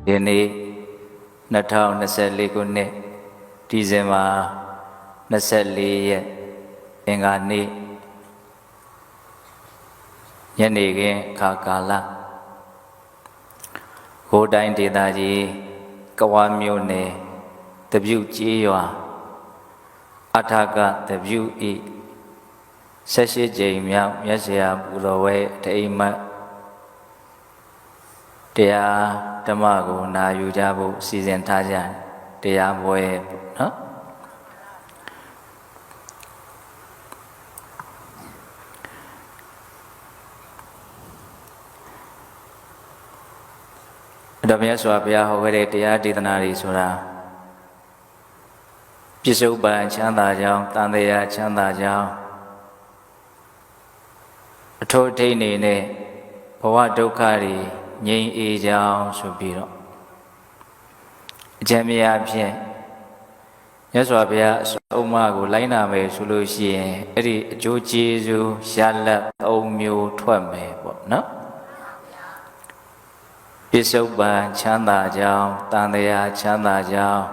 ဒီနေ့2024ခုနှစ်ဒီဇင်ဘာ24ရက်အင်္ဂါနေ့ညနေခင်းအခါကာလကိုယ်တိုင်းဒေသကြီးကဝါမြို့နယ်တပြုတ်ကြီးရွာအထာကတပြုတ်ဤ18ကြိမ်မြောက်မြတ်စွာဘုရားဝဲတအိမ်မတ်တရားဓမ္မကိုနာယူကြဖို့စီစဉ်ထားကြတရားပွဲနော်အဲ့တော့မြတ်စွာဘုရားဟောခဲ့တဲ့တရားဒေသနာတွေဆိုတာပြစ္ဆုတ်ပန်ချမ်းသာကြောင်းတန်တရားချမ်းသာကြောင်းအထောထိတ်နေနဲ့ဘဝဒုက္ခတွေငြိမ်းအေးကြောင်းဆိုပြီးတော့အကျဉ်းများဖြင့်မြတ်စွာဘုရားအုံမကိုလိုက်နာမယ်ဆိုလို့ရှိရင်အဲ့ဒီအကျိုးကျေးဇူးရလဒ်၃မျိုးထွက်မယ်ပေါ့နော်ပြစ္ဆုတ်ပန်ချမ်းသာကြောင်းတန်တရားချမ်းသာကြောင်း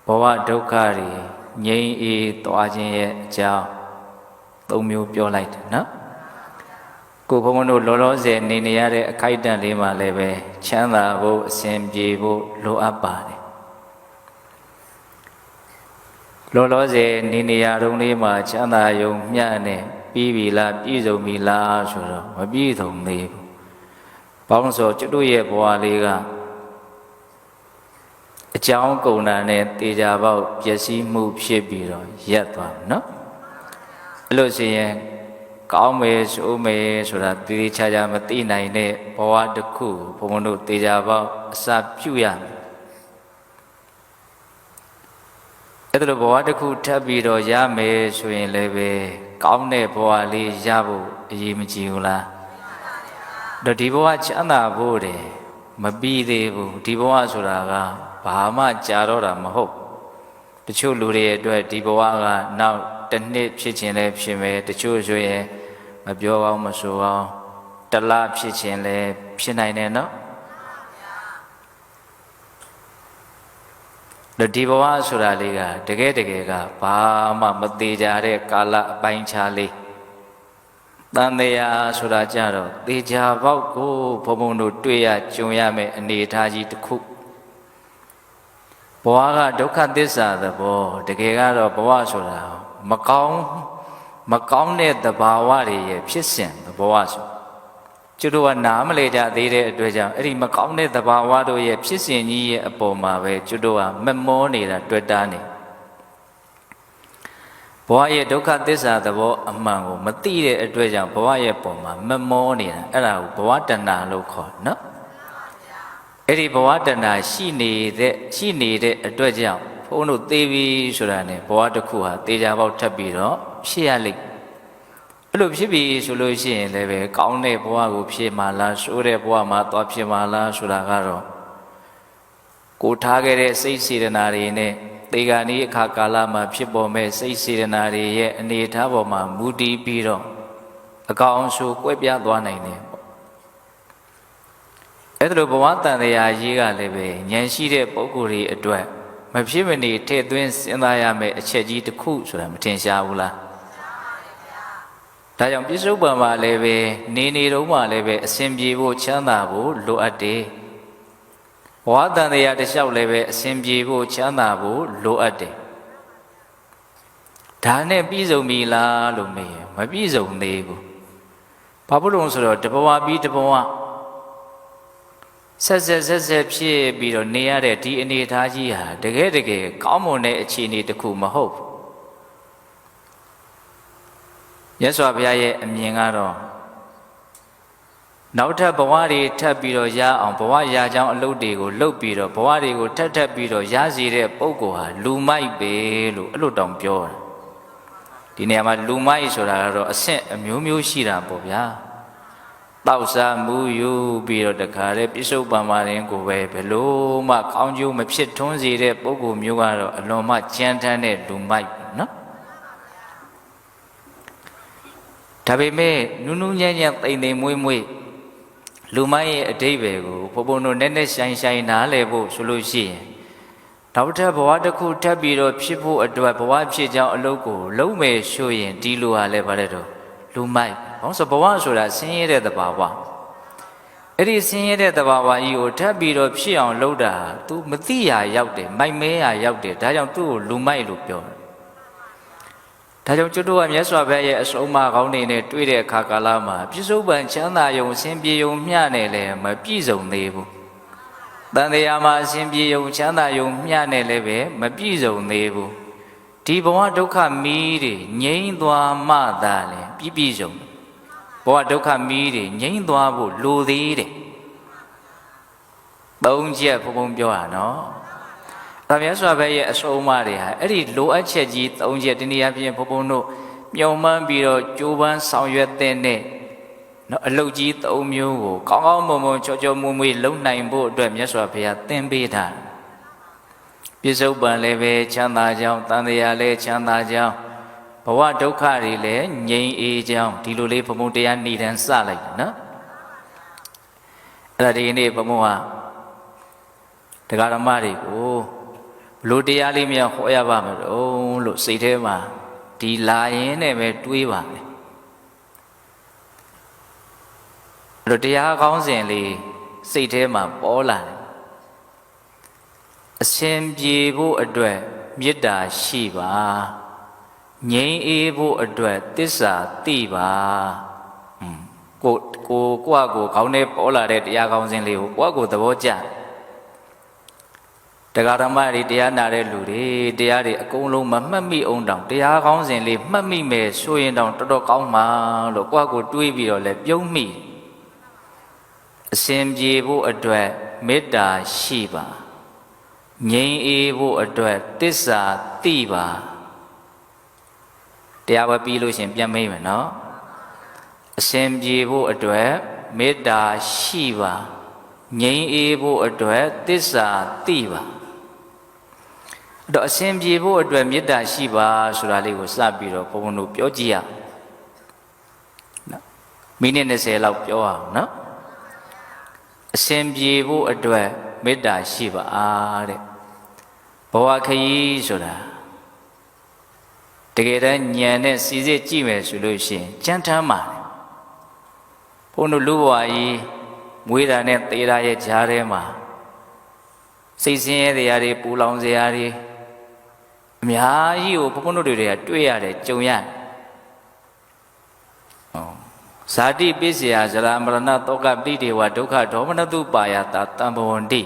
ဘဝဒုက္ခတွေငြိမ်းအေးသွားခြင်းရဲ့အကြောင်း၃မျိုးပြောလိုက်တယ်နော်ကိုဘုံဘုံတို့လောလောဆယ်နေနေရတဲ့အခိုက်အတန့်လေးမှာလည်းပဲချမ်းသာဖို့အစဉ်ပြေဖို့လိုအပ်ပါတယ်လောလောဆယ်နေနေရတုန်းလေးမှာချမ်းသာရုံမျှနဲ့ပြီးပြီလားပြည့်စုံပြီလားဆိုတော့မပြည့်စုံသေးဘူးဘာလို့ဆိုကျွတ်တို့ရဲ့ဘဝလေးကအကြောင်းကုန်တာနဲ့တေချာပေါက်ပျက်စီးမှုဖြစ်ပြီးတော့ရက်သွားမယ်နော်အဲ့လိုဆိုရင်ကောင်းမယ်ဆိုမယ်ဆိုတာတေချာချာမသိနိုင်တဲ့ဘဝတစ်ခုဘုံဘုံတို့တေချာပေါက်အစပြုရမယ်အဲ့ဒါလိုဘဝတစ်ခုထပ်ပြီးတော့ရမယ်ဆိုရင်လည်းပဲကောင်းတဲ့ဘဝလေးရဖို့အရေးမကြီးဘူးလားတော့ဒီဘဝချမ်းသာဖို့တယ်မပြီးသေးဘူးဒီဘဝဆိုတာကဘာမှကြာတော့တာမဟုတ်တချို့လူတွေအတွက်ဒီဘဝကနောက်တစ်နှစ်ဖြစ်ခြင်းလည်းဖြစ်မယ်တချို့ဆိုရင်မပြောအောင်မဆိုအောင်တစ်လဖြစ်ခြင်းလည်းဖြစ်နိုင်တယ်နော်ဒီဘဝဆိုတာလေးကတကယ်ကဘာမှမသေးကြတဲ့ကာလအပိုင်းခြားလေးတန်တရားဆိုတာကြတော့သေချာပေါက်ကိုဘုံဘုံတို့တွေ့ရကြုံရမယ့်အနေအထားကြီးတစ်ခုဘဝကဒုက္ခသစ္စာသဘောတကယ်ကတော့ဘဝဆိုတာမကောင်းတဲ့သဘာဝတွေရဲ့ဖြစ်စဉ်သဘောဆိုကျွတ်တို့ကနားမလဲကြသေးတဲ့အတွက်ကြောင့်အဲ့ဒီမကောင်းတဲ့သဘာဝတို့ရဲ့ဖြစ်စဉ်ကြီးရဲ့အပေါ်မှာပဲကျွတ်တို့ကမမောနေတာတွေ့တာနေဘဝရဲ့ဒုက္ခသစ္စာသဘောအမှန်ကိုမသိတဲ့အတွက်ကြောင့်ဘဝရဲ့ပုံမှာမမောနေတာအဲ့ဒါကိုဘဝတဏှာလို့ခေါ်နော်အဲ့ဒီဘဝတဏှာရှိနေတဲ့အတွက်ကြောင့်ဘုန်းတို့သိပြီဆိုတာနဲ့ဘဝတစ်ခုဟာသေချာပေါက်ထပ်ပြီးတော့ဖြစ်ရလိမ့်အဲ့လိုဖြစ်ပြီဆိုလို့ရှိရင်လည်းပဲကောင်းတဲ့ဘဝကိုဖြစ်မှာလားဆိုးတဲ့ဘဝမှာသွားဖြစ်မှာလားဆိုတာကတော့ကိုထားခဲ့တဲ့စိတ်စေတနာတွေနဲ့တေဂာနီအခါကာလမှာဖြစ်ပေါ်မဲ့စိတ်စေတနာတွေရဲ့အနေအထားပေါ်မှာမူတည်ပြီးတော့အကောင်အဆိုးကွဲပြားသွားနိုင်တယ်ပေါ့အဲ့ဒါလိုဘဝတန်တရားရေးကလည်းပဲဉာဏ်ရှိတဲ့ပုဂ္ဂိုလ်တွေအတွက်မဖြစ်မနေထည့်သွင်းစဉ်းစားရမယ့်အချက်ကြီးတစ်ခုဆိုတာမထင်ရှားဘူးလားဒါကြောင့်ပြစ္ဆုတ်ပံမှာလည်းပဲနေတုန်းမှာလည်းပဲအစဉ်ပြေဖို့ချမ်းသာဖို့လိုအပ်တယ်ဘဝတန်တရားတစ်လျှောက်လည်းပဲအစဉ်ပြေဖို့ချမ်းသာဖို့လိုအပ်တယ်ဒါနဲ့ပြည့်စုံပြီလားလို့မေးရင်မပြည့်စုံသေးဘူးဘာဖြစ်လို့ဆိုတော့တဘဝပြီးတဘဝဆက်ဖြစ်ပြီးတော့နေရတဲ့ဒီအနေအထားကြီးဟာတကယ်ကောင်းမွန်တဲ့အခြေအနေတစ်ခုမဟုတ်ဘူးမြတ်စွာဘုရားရဲ့အမြင်ကတော့နောက်ထပ်ဘဝတွေထပ်ပြီးတော့ရအောင်ဘဝရကြောင်းအလုပ်တွေကိုလုပ်ပြီးတော့ဘဝတွေကိုထပ်ပြီးတော့ရစီတဲ့ပုဂ္ဂိုလ်ဟာလူမိုက်ပဲလို့အဲ့လိုတောင်ပြောတာဒီနေရာမှာလူမိုက်ဆိုတာကတော့အဆင့်အမျိုးမျိုးရှိတာပေါ့ဗျာတောက်စားမူယူပြီးတော့တခါတည်းပြစ္ဆုတ်ပံမာရင်ကိုပဲဘယ်လို့မှကောင်းကျိုးမဖြစ်ထွန်းစေတဲ့ပုဂ္ဂိုလ်မျိုးကတော့အလွန်မှကြမ်းတမ်းတဲ့လူမိုက်နော်ဒါပေမဲ့နူးနူးညံ့ညံ့တိမ်တိမ်မွေ့ လူမိုက်ရဲ့အတိတ်ပဲကိုဘုံဘုံတို့နဲ့နဲ့ဆိုင်ဆိုင်နားလည်ဖို့ဆိုလို့ရှိရင်နောက်ထပ်ဘဝတစ်ခုထပ်ပြီးတော့ဖြစ်ဖို့အတွက်ဘဝဖြစ်ကြောင်းအလုပ်ကိုလုံးမယ်ဆိုရင်ဒီလိုဟာလည်းဗါလဲတော့လူမိုက်ဘာလို့ဆိုဘဝဆိုတာဆင်းရဲတဲ့သဘာဝအဲ့ဒီဆင်းရဲတဲ့သဘာဝကြီးကိုထပ်ပြီးတော့ဖြစ်အောင်လုပ်တာ तू မသိရရောက်တယ်မိုက်မဲရရောက်တယ်ဒါကြောင့်သူ့ကိုလူမိုက်လို့ပြောတယ်ဒါကြောင့်ကျွတ်တို့ကမြတ်စွာဘုရားရဲ့အဆုံးအမကောင်းတွေနဲ့တွေ့တဲ့အခါကာလမှာပြစ္ဆုတ်ပံချမ်းသာယုံအစဉ်ပြေယုံမျှနဲ့လည်းမပြည့်စုံသေးဘူးတန်တရားမှာအစဉ်ပြေယုံချမ်းသာယုံမျှနဲ့လည်းပဲမပြည့်စုံသေးဘူးဒီဘဝဒုက္ခမီးတွေငြိမ်းသွားမှသာလေပြည့်စုံဘဝဒုက္ခမီးတွေငြိမ်းသွားဖို့လိုသေးတယ်သုံးချက်ဘုံဘုံပြောတာနော်ဒါမြတ်စွာဘုရားရဲ့အဆုံးအမတွေဟာအဲ့ဒီလိုအပ်ချက်ကြီးသုံးချက်ဒီနေ့အပြင်ဘုံဘုံတို့မြုံမှန်းပြီးတော့ကြိုးပမ်းဆောင်ရွက်တဲ့နဲ့နော်အလုတ်ကြီးသုံးမျိုးကိုကောင်းကောင်းမွန်မွန်ချောချောမွေ့မွေ့လုံနိုင်ဖို့အတွက်မြတ်စွာဘုရားသင်ပေးတာပြစ္ဆုတ်ပံလည်းပဲချမ်းသာကြောင်းတန်တရားလည်းချမ်းသာကြောင်းဘဝဒုက္ခတွေလည်းငြိမ်းအေးကြောင်းဒီလိုလေးဘုံဘုံတရားဏိဒံစလိုက်တယ်နော်အဲ့ဒါဒီနေ့ဘုံဘုံဟာတရားဓမ္မတွေကိုဘလို့တရားလေးများဟောရပါမယ်လို့စိတ်ထဲမှာဒီလာရင်နဲ့ပဲတွေးပါမယ်အဲ့တော့တရားကောင်းစဉ်လေးစိတ်ထဲမှာပေါ်လာတယ်အရှင်ပြေဖို့အတွက်မေတ္တာရှိပါငြိမ်းအေးဖို့အတွက်သစ္စာသိပါကိုကောင်းနေပေါ်လာတဲ့တရားကောင်းစဉ်လေးကိုကိုသဘောကျတရားဓမ္မတွေတရားနာတဲ့လူတွေတရားတွေအကုန်လုံးမမှတ်မိအောင်တောင်တရားကောင်းစဉ်လေးမှတ်မိမယ်ဆိုရင်တောင်တော်တော်ကောင်းမှာလို့ကိုတွေးပြီးတော့လဲပြုံးမိအစဉ်ပြေဖို့အတွက်မေတ္တာရှိပါငြိမ်းအေးဖို့အတွက်သစ္စာသိပါတရားပဲပြီးလို့ရှင်ပြန်မေးမယ်နော်အစဉ်ပြေဖို့အတွက်မေတ္တာရှိပါငြိမ်းအေးဖို့အတွက်သစ္စာသိပါတော့အစဉ်ပြေဖို့အတွက်မေတ္တာရှိပါဆိုတာလေးကိုစပြီးတော့ဘုံဘုံတို့ပြောကြည့်ရနော်မိနစ်20လောက်ပြောအောင်နော်အစဉ်ပြေဖို့အတွက်မေတ္တာရှိပါတဲ့ဘဝခရီးဆိုတာတကယ်တမ်းဉာဏ်နဲ့စီစစ်ကြည့်မယ်ဆိုလို့ရှိရင်ကြမ်းတမ်းပါတယ်ဘုန်းတို့လူဘဝကြီးမွေးတာနဲ့သေတာရဲ့ကြားထဲမှာစိတ်ဆင်းရဲတရားတွေပူလောင်စရာတွေအများကြီးကိုဘုန်းတို့တွေကတွေ့ရတယ်ကြုံရတယ်ဇာတိပိစ္ဆရာဇရာမရဏတောကပိတေဝဒုက္ခဒေါမနတုပါယတာတံဘဝန္တိ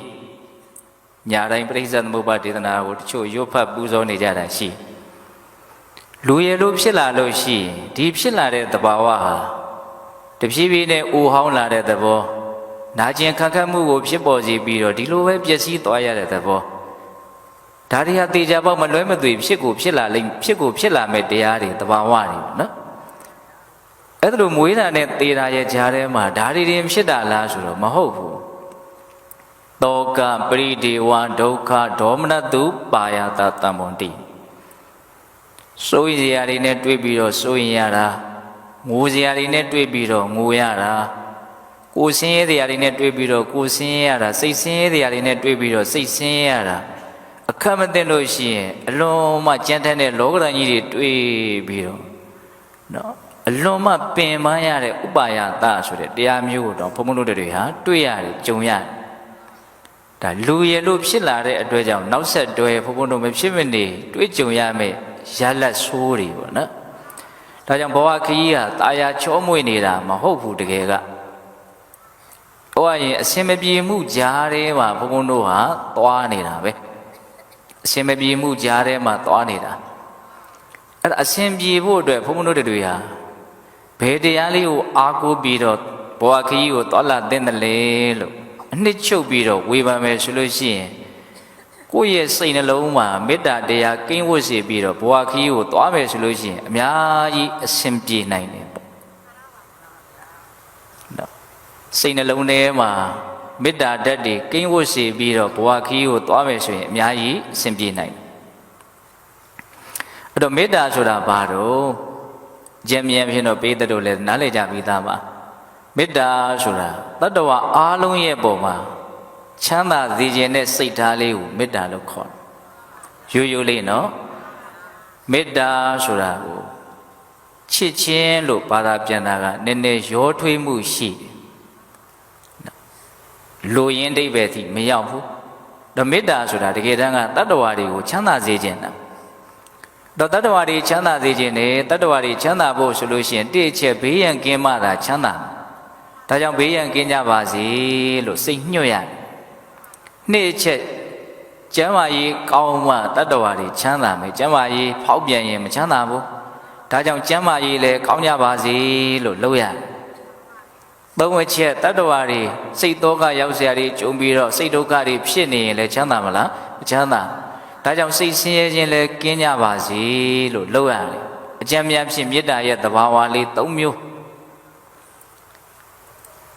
ညာတိုင်းပရိစ္ဆေသမုပ္ပါဒေသနာကိုတချို့ရွတ်ဖတ်ပူဇော်နေကြတာရှိလူရလို့ဖြစ်လာလို့ရှိရင်ဒီဖြစ်လာတဲ့သဘာဝဟာတဖြည်းဖြည်းနဲ့အိုဟောင်းလာတဲ့သဘောနာကျင်ခက်ခတ်မှုကိုဖြစ်ပေါ်စေပြီးတော့ဒီလိုပဲပျက်စီးသွားရတဲ့သဘောဒါတွေဟာတေချာပေါက်မလွဲမသွေဖြစ်ကိုဖြစ်လာမဲ့တရားတွေသဘာဝတွေနော်အဲ့ဒါလိုမွေးတာနဲ့သေတာရဲ့ကြားထဲမှာဒါတွေရင်ဖြစ်တာလားဆိုတော့မဟုတ်ဘူးတောကပရိဒေဝဒုက္ခဒေါမနတုပါယတာတံဘွန်တိစိုးရိမ်စရာတွေနဲ့တွေ့ပြီးတော့စိုးရင်ရတာငိုစရာတွေနဲ့တွေ့ပြီးတော့ငိုရတာကိုယ်ဆင်းရဲစရာတွေနဲ့တွေ့ပြီးတော့ကိုယ်ဆင်းရဲရတာစိတ်ဆင်းရဲစရာတွေနဲ့တွေ့ပြီးတော့စိတ်ဆင်းရဲရတာအခက်မသိလို့ရှိရင်အလွန်မှကြမ်းတမ်းတဲ့လောကဓာတ်ကြီးတွေတွေ့ပြီးတော့နော်အလွန်မှပင်ပန်းရတဲ့ဥပါယတဆိုတဲ့တရားမျိုးကိုတော့ဘုံဘုံတို့တွေဟာတွေ့ရတယ်ကြုံရတယ်ဒါလူရလို့ဖြစ်လာတဲ့အတွက်ကြောင့်နောက်ဆက်တွဲဘုံဘုံတို့မဖြစ်မနေတွေ့ကြုံရမယ်ရလက်ဆိုးတွေပေါ့နော်ဒါကြောင့်ဘဝခရီးဟာတာယာချောမွေ့နေတာမဟုတ်ဘူးတကယ်ကဟောရင်အစင်မပြေမှုကြားထဲမှာဘုံဘုံတို့ဟာသွားနေတာပဲအစင်မပြေမှုကြားထဲမှာသွားနေတာအဲ့ဒါအစင်ပြေဖို့အတွက်ဘုံဘုံတို့တွေဟာဘယ်တရားလေးကိုအားကိုးပြီးတော့ဘဝခရီးကိုသွားလာသင့်တယ်လေလို့အနှစ်ချုပ်ပြီးတော့ဝေဖန်မယ်ဆိုလို့ရှိရင်ကိုယ့်ရဲ့စိတ်နှလုံးမှာမေတ္တာတရားကင်းဝတ်စေပြီးတော့ဘဝခရီးကိုသွားမယ်ဆိုလို့ရှိရင်အများကြီးအဆင်ပြေနိုင်တယ်ပေါ့နော်စိတ်နှလုံးထဲမှာမေတ္တာဓာတ်တွေကင်းဝတ်စေပြီးတော့ဘဝခရီးကိုသွားမယ်ဆိုရင်အများကြီးအဆင်ပြေနိုင်တယ်အဲ့တော့မေတ္တာဆိုတာဘာတော့ဉာဏ်ဉာဏ်ဖြင့်တော့ပေးတဲ့လို့လည်းနားလည်ကြပြီးသားပါ မေတ္တာဆိုတာတတ္တဝါအားလုံးရဲ့ပုံမှာချမ်းသာစေခြင်းနဲ့စိတ်ထားလေးကိုမေတ္တာလို့ခေါ်တယ်ရိုးရိုးလေးနော်မေတ္တာဆိုတာကိုချစ်ခြင်းလို့ဘာသာပြန်တာကနည်းနည်းရောထွေးမှုရှိတယ်လိုရင်းအိဗယ်ထိမရောက်ဘူးတော့မေတ္တာဆိုတာတကယ်တမ်းကတတ္တဝါတွေကိုချမ်းသာစေခြင်းတာတော့တတ္တဝါတွေချမ်းသာစေခြင်းနဲ့တတ္တဝါတွေချမ်းသာဖို့ဆိုလို့ရှိရင်တစ်ချက်ဘေးရန်ကင်းမှသာချမ်းသာဒါကြောင့်ဘေးရန်ကင်းကြပါစေလို့စိတ်ညွှတ်ရတယ်နှစ်ချက်ကျမ်းမာရေးကောင်းမှတတ္တဝါတွေချမ်းသာမယ်ကျမ်းမာရေးဖောက်ပြန်ရင်မချမ်းသာဘူးဒါကြောင့်ကျမ်းမာရေးလည်းကောင်းကြပါစေလို့လုပ်ရတယ်သုံးဝချက်တတ္တဝါတွေစိတ်သောကရောက်စရာတွေကြုံပြီးတော့စိတ်ဒုက္ခတွေဖြစ်နေရင်လည်းချမ်းသာမလားမချမ်းသာဒါကြောင့်စိတ်ဆင်းရဲခြင်းလည်းကင်းကြပါစေလို့လုပ်ရတယ်အကျဉ်းများဖြင့်မေတ္တာရဲ့သဘာဝလေး၃မျိုး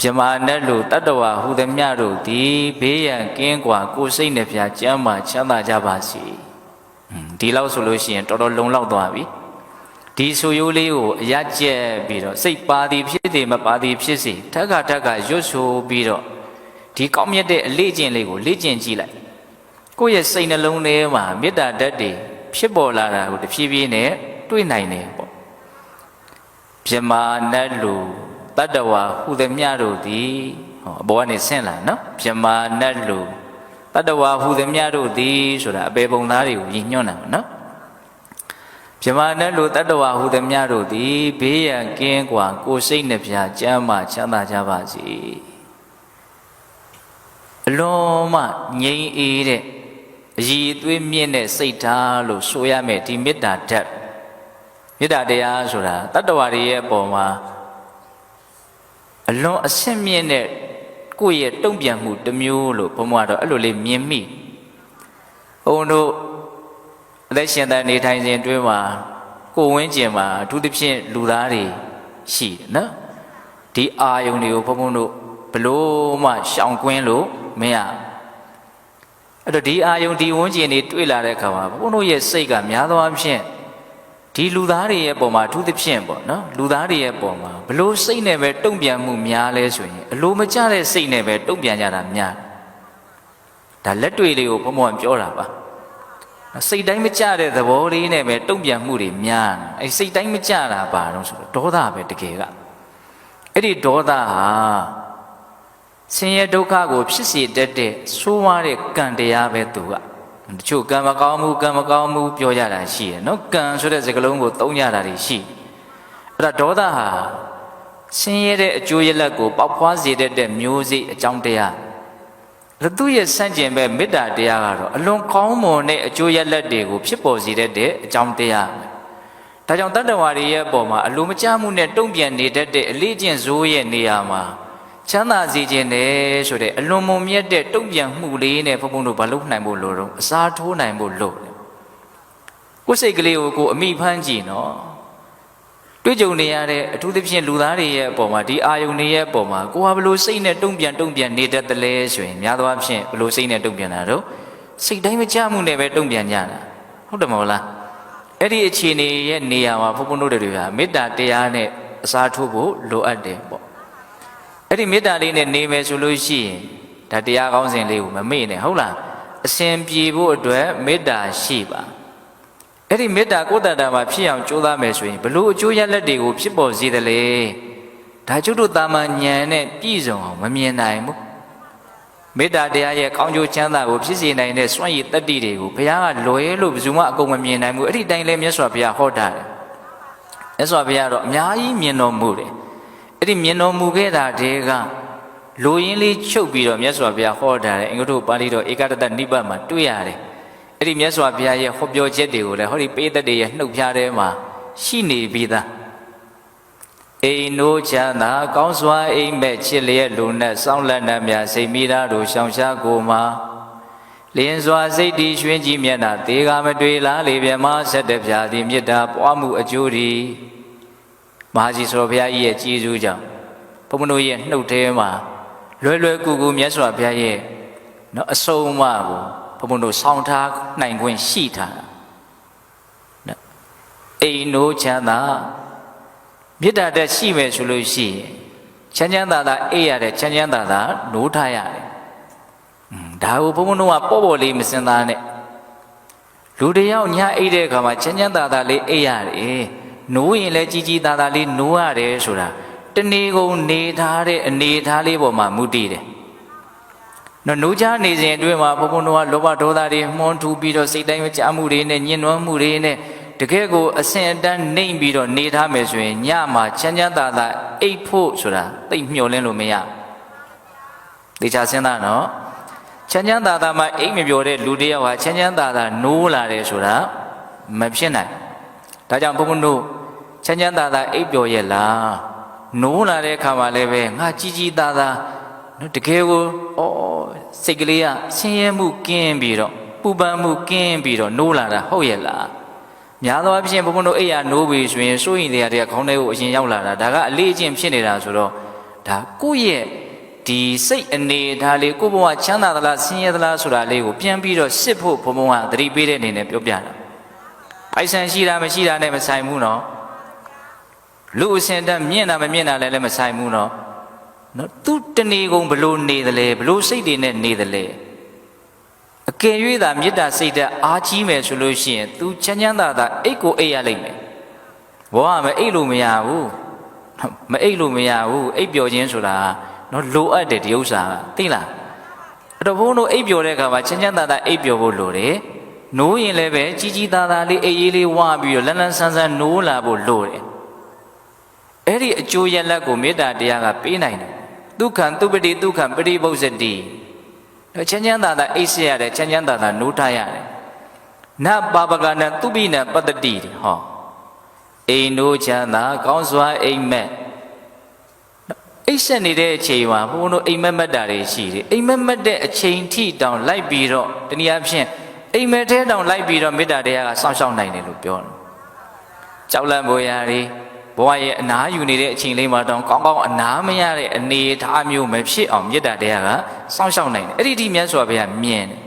ပြမနဲ့လူတတ္တဝါဟူသည်မြတို့သည်ဘေးရန်ကင်းကွာကိုယ်စိတ်နှပြကျမ်းမာချမ်းသာကြပါစေဒီလောက်ဆိုလို့ရှိရင်တော်တော်လုံလောက်သွားပြီဒီဆိုရိုးလေးကိုအရကျက်ပြီးတော့စိတ်ပါသည်ဖြစ်သည်မပါသည်ဖြစ်စေထက်ကရွတ်ဆိုပြီးတော့ဒီကောင်းမြတ်တဲ့အလေးကျင့်လေးကိုလေ့ကျင့်ကြည့်လိုက်ကိုယ့်ရဲ့စိတ်နှလုံးထဲမှာမေတ္တာဓာတ်တွေဖြစ်ပေါ်လာတာကိုတဖြည်းဖြည်းနဲ့တွေ့နိုင်တယ်ပေါ့ပြမနဲ့လူတတ္တဝါဟူသည်မြတို့သည်ဟောအပေါ်ကနေဆင့်လာနော်ပြမနဲ့လူတတ္တဝါဟူသည်မြတို့သည်ဆိုတာအပေပုံသားတွေကိုရည်ညွှန်းတာနော်ပြမနဲ့လူတတ္တဝါဟူသည်မြတို့သည်ဘေးရန်ကင်းကွာကိုယ်စိတ်နှပြကျမ်းမာချမ်းသာကြပါစေအလုံးမငြိမ်အေးတဲ့အည်အသွေးမြင့်တဲ့စိတ်ထားလို့ဆိုရမယ်ဒီမေတ္တာဓာတ်မေတ္တာတရားဆိုတာတတ္တဝါတွေရဲ့အပေါ်မှာအလွန်အဆင့်မြင့်တဲ့ကိုယ့်ရဲ့တုံ့ပြန်မှုတစ်မျိုးလို့ဘုံဘွားတော့အဲ့လိုလေးမြင်မိဘုံတို့အသက်ရှင်တဲ့နေထိုင်စဉ်အတွင်းမှာကိုယ်ဝန်းကျင်မှာအထူးသဖြင့်လူသားတွေရှိတယ်နော်ဒီအာယုန်တွေကိုဘုံတို့ဘလို့မှရှောင်ကွင်းလို့မရအဲ့တော့ဒီအာယုန်ဒီဝန်းကျင်တွေတွေ့လာတဲ့အခါမှာဘုံတို့ရဲ့စိတ်ကများသောအားဖြင့်ဒီလူသားတွေရဲ့ပုံမှာအထူးသဖြင့်ပေါ့နော်လူသားတွေရဲ့ပုံမှာဘလို့စိတ်နဲ့ပဲတုံ့ပြန်မှုများလဲဆိုရင်အလိုမကျတဲ့စိတ်နဲ့ပဲတုံ့ပြန်ကြတာများဒါလက်တွေ့လေးကိုဘုံဘုံပြောတာပါစိတ်တိုင်းမကျတဲ့သဘောလေးနဲ့ပဲတုံ့ပြန်မှုတွေများအဲစိတ်တိုင်းမကျတာပါတော့ဆိုတော့ဒေါသပဲတကယ်ကအဲ့ဒီဒေါသဟာဆင်းရဲဒုက္ခကိုဖြစ်စေတတ်တဲ့ဆိုးဝါးတဲ့ကံတရားပဲသူကတချို့ကံမကောင်းမှုပြောကြတာရှိတယ်နော်ကံဆိုတဲ့စကားလုံးကိုသုံးကြတာတွေရှိအဲ့ဒါဒေါသဟာဆင်းရဲတဲ့အကျိုးရလဒ်ကိုပေါက်ဖွားစေတတ်တဲ့မျိုးစိအကြောင်းတရားသူရဲ့ဆန့်ကျင်ဘက်မေတ္တာတရားကတော့အလွန်ကောင်းမွန်တဲ့အကျိုးရလဒ်တွေကိုဖြစ်ပေါ်စေတတ်တဲ့အကြောင်းတရားဒါကြောင့်တတ္တဝါတွေရဲ့အပေါ်မှာအလိုမကျမှုနဲ့တုံ့ပြန်နေတတ်တဲ့အလေးကျင့်ဇိုးရဲ့နေရာမှာချမ်းသာစေခြင်းနဲ့ဆိုတဲ့အလွန်မွန်မြတ်တဲ့တုံ့ပြန်မှုလေးနဲ့ဘုံဘုံတို့ဘာလို့နိုင်ဖို့လို့တော့အစားထိုးနိုင်ဖို့လို့ကိုယ်စိတ်ကလေးကိုကိုအမိဖမ်းကြည့်နော်တွေ့ကြုံနေရတဲ့အထူးသဖြင့်လူသားတွေရဲ့အပေါ်မှာဒီအာယုန်တွေရဲ့အပေါ်မှာကိုဟာဘလို့စိတ်နဲ့တုံ့ပြန်နေတတ်တယ်လဲဆိုရင်များသောအားဖြင့်ဘလို့စိတ်နဲ့တုံ့ပြန်တာတော့စိတ်တိုင်းမကြမှုနဲ့ပဲတုံ့ပြန်ကြတာဟုတ်တယ်မဟုတ်လားအဲ့ဒီအခြေအနေရဲ့နေရာမှာဘုံဘုံတို့တွေကမေတ္တာတရားနဲ့အစားထိုးဖို့လိုအပ်တယ်ပေါ့အဲ့ဒီမေတ္တာလေးနဲ့နေမယ်ဆိုလို့ရှိရင်ဒါတရားကောင်းစဉ်လေးကိုမမေ့နဲ့ဟုတ်လားအစဉ်ပြေဖို့အတွက်မေတ္တာရှိပါအဲ့ဒီမေတ္တာကိုယ်တဏ္ဍာမှာဖြစ်အောင်ကြိုးစားမယ်ဆိုရင်ဘလို့အကျိုးရလဒ်တွေကိုဖြစ်ပေါ်စေတယ်လေဒါကျုပ်တို့တာမန်ဉာဏ်နဲ့ပြည့်စုံအောင်မမြင်နိုင်ဘူးမေတ္တာတရားရဲ့ကောင်းကျိုးချမ်းသာကိုဖြစ်စေနိုင်တဲ့စွန့်ရည်တတ္တိတွေကိုဘုရားကလွယ်လို့ဘယ်သူမှအကုန်မမြင်နိုင်ဘူးအဲ့ဒီတိုင်းလဲမြတ်စွာဘုရားဟောတာတယ်မြတ်စွာဘုရားတော့အများကြီးမြင်တော်မူတယ်အဲ့ဒီမြင်တော်မူခဲ့တာတည်းကလိုရင်းလေးချုပ်ပြီးတော့မြတ်စွာဘုရားဟောတာတယ်အင်္ဂုတ္တပါဠိတော်ဧကတတနိဗ္ဗာန်မှာတွေ့ရတယ်အဲ့ဒီမြတ်စွာဘုရားရဲ့ဟောပြောချက်တွေကိုလည်းဟောဒီပေသက်တွေရဲ့နှုတ်ဖြားထဲမှာရှိနေပြီးသားအိမ်နိုးချမ်းသာကောင်းစွာအိမ်မဲ့ချစ်လျက်လူနဲ့စောင်းလက်နှံများစိတ်မိသားတို့ရှောင်ရှားကိုမှာလင်းစွာစိတ်တည်ရွှင်ကြည်မျက်နှာတေကမတွေ့လားလေပြမဆက်တဲ့ဖြာသည်မေတ္တာပွားမှုအကျိုးသည်မဟာကြီးဆိုဘုရားကြီးရဲ့ကြည်စူးကြောင့်ဘုံမတို့ရဲ့နှုတ်ထဲမှာလွယ်ကူမြတ်စွာဘုရားရဲ့နော်အဆုံးအမကိုဘုံတို့ဆောင်းထားနိုင်ခွင့်ရှိထားတာနော်အိမ်နိုးချမ်းသာမေတ္တာတက်ရှိမယ်ဆိုလို့ရှိရင် ချမ်းချမ်းသာသာအေးရတယ်ချမ်းချမ်းသာသာနိုးထားရတယ်ဒါကိုဘုန်းဘုန်းတို့ကပေါ့ပေါ့လေးမစင်သားနဲ့လူတယောက်ညအိတ်တဲ့အခါမှာချမ်းချမ်းသာသာလေးအိတ်ရတယ်နိုးရင်လည်းကြီးကြီးသာသာလေးနိုးရတယ်ဆိုတာတနေ့ကုန်နေထားတဲ့အနေထားလေးပေါ်မှာမူတည်တယ်နော်နိုးချနေစဉ်အတွင်းမှာဘုန်းဘုန်းတို့ကလောဘဒေါသတွေမှွန်းထူပြီးတော့စိတ်တိုင်းကြမှုတွေနဲ့ညှဉ်းနှွမ်းမှုတွေနဲ့တကယ်ကိုအဆင်အတန်းနှိမ့်ပြီးတော့နေထားမယ်ဆိုရင်ညမှာချမ်းချမ်းသာသာအိတ်ဖို့ဆိုတာသိမျှော်လင့်လို့မရတေချာစဉ်းစားနော်ချမ်းချမ်းသာသာမှအိတ်မပြောတဲ့လူတယောက်ဟာချမ်းချမ်းသာသာနိုးလာတယ်ဆိုတာမဖြစ်နိုင်ဒါကြောင့်ဘုန်းဘုန်းတို့ချမ်းချမ်းသာသာအိတ်ပြောရဲ့လားနိုးလာတဲ့အခါမှာလည်းပဲငါကြီးကြီးသာသာတကယ်ကိုစိတ်ကလေးကဆင်းရဲမှုကင်းပြီးတော့ပူပန်မှုကင်းပြီးတော့နိုးလာတာဟုတ်ရဲ့လားများသောအားဖြင့်ဘုန်းဘုန်းတို့အိယာနိုးပြီဆိုရင်စိုးရင်တရားတွေကခေါင်းထဲကိုအရင်ရောက်လာတာဒါကအလေးအကျင့်ဖြစ်နေတာဆိုတော့ဒါကိုယ့်ရဲ့ဒီစိတ်အနေထားလေးကိုယ့်ဘဝချမ်းသာသလားဆင်းရဲသလားဆိုတာလေးကိုပြန်ပြီးတော့စစ်ဖို့ဘုံဘုံကသတိပေးတဲ့အနေနဲ့ပြောပြတာပိုက်ဆံရှိတာမရှိတာနဲ့မဆိုင်ဘူးနော်လူအစင်တတ်မြင့်တာမမြင့်တာလည်းမဆိုင်ဘူးနော်သူတဏီကုံဘလို့နေတယ်လေဘလို့စိတ်တွေနဲ့နေတယ်လေအကယ်၍သာမေတ္တာစိတ်ဓာတ်အားကြီးမယ်ဆိုလို့ရှိရင် तू ချမ်းချမ်းသာသာအိတ်ကိုအိတ်ရလိမ့်မယ်ဘောကမအိတ်လို့မရဘူးမအိတ်လို့မရဘူးအိတ်ပျော်ခြင်းဆိုတာနော်လိုအပ်တယ်ဒီဥစ္စာကသိလားအဲ့တော့ဘုန်းတို့အိပ်ပျော်တဲ့အခါမှာချမ်းချမ်းသာသာအိပ်ပျော်ဖို့လိုတယ်နိုးရင်လည်းပဲကြီးကြီးသားသားလေးအိပ်ရေးလေးဝါပြီးတော့လန်းလန်းဆန်းဆန်းနိုးလာဖို့လိုတယ်အဲ့ဒီအကျိုးရလဒ်ကိုမေတ္တာတရားကပေးနိုင်တယ်ဒုက္ခံသူပတိဒုက္ခံပရိပု္ပ္ပစတိချမ်းချမ်းသာသာအိပ်ဆက်ရတယ်ချမ်းချမ်းသာသာနိုးထားရတယ်နပါပကနသူပိနပတ္တိဟောအိမ်နိုးချမ်းသာကောင်းစွာအိမ်မက်အိပ်ဆက်နေတဲ့အချိန်မှာဘုန်းတို့အိမ်မက်မက်တာတွေရှိတယ်အိမ်မက်မက်တဲ့အချိန်ထိတောင်လိုက်ပြီးတော့တနည်းအားဖြင့်အိမ်မက်ထဲတောင်လိုက်ပြီးတော့မေတ္တာတရားကစောင့်ရှောက်နိုင်တယ်လို့ပြောတယ်ကြောက်လန့်ပေါ်ရာတွေဘဝရဲ့အနာယူနေတဲ့အချိန်လေးမှာတောင်ကောင်းကောင်းအနာမရတဲ့အနေအထားမျိုးမဖြစ်အောင်မေတ္တာတရားကစောင့်ရှောက်နိုင်တယ်အဲ့ဒီဒီမြတ်စွာဘုရားမြင်တယ်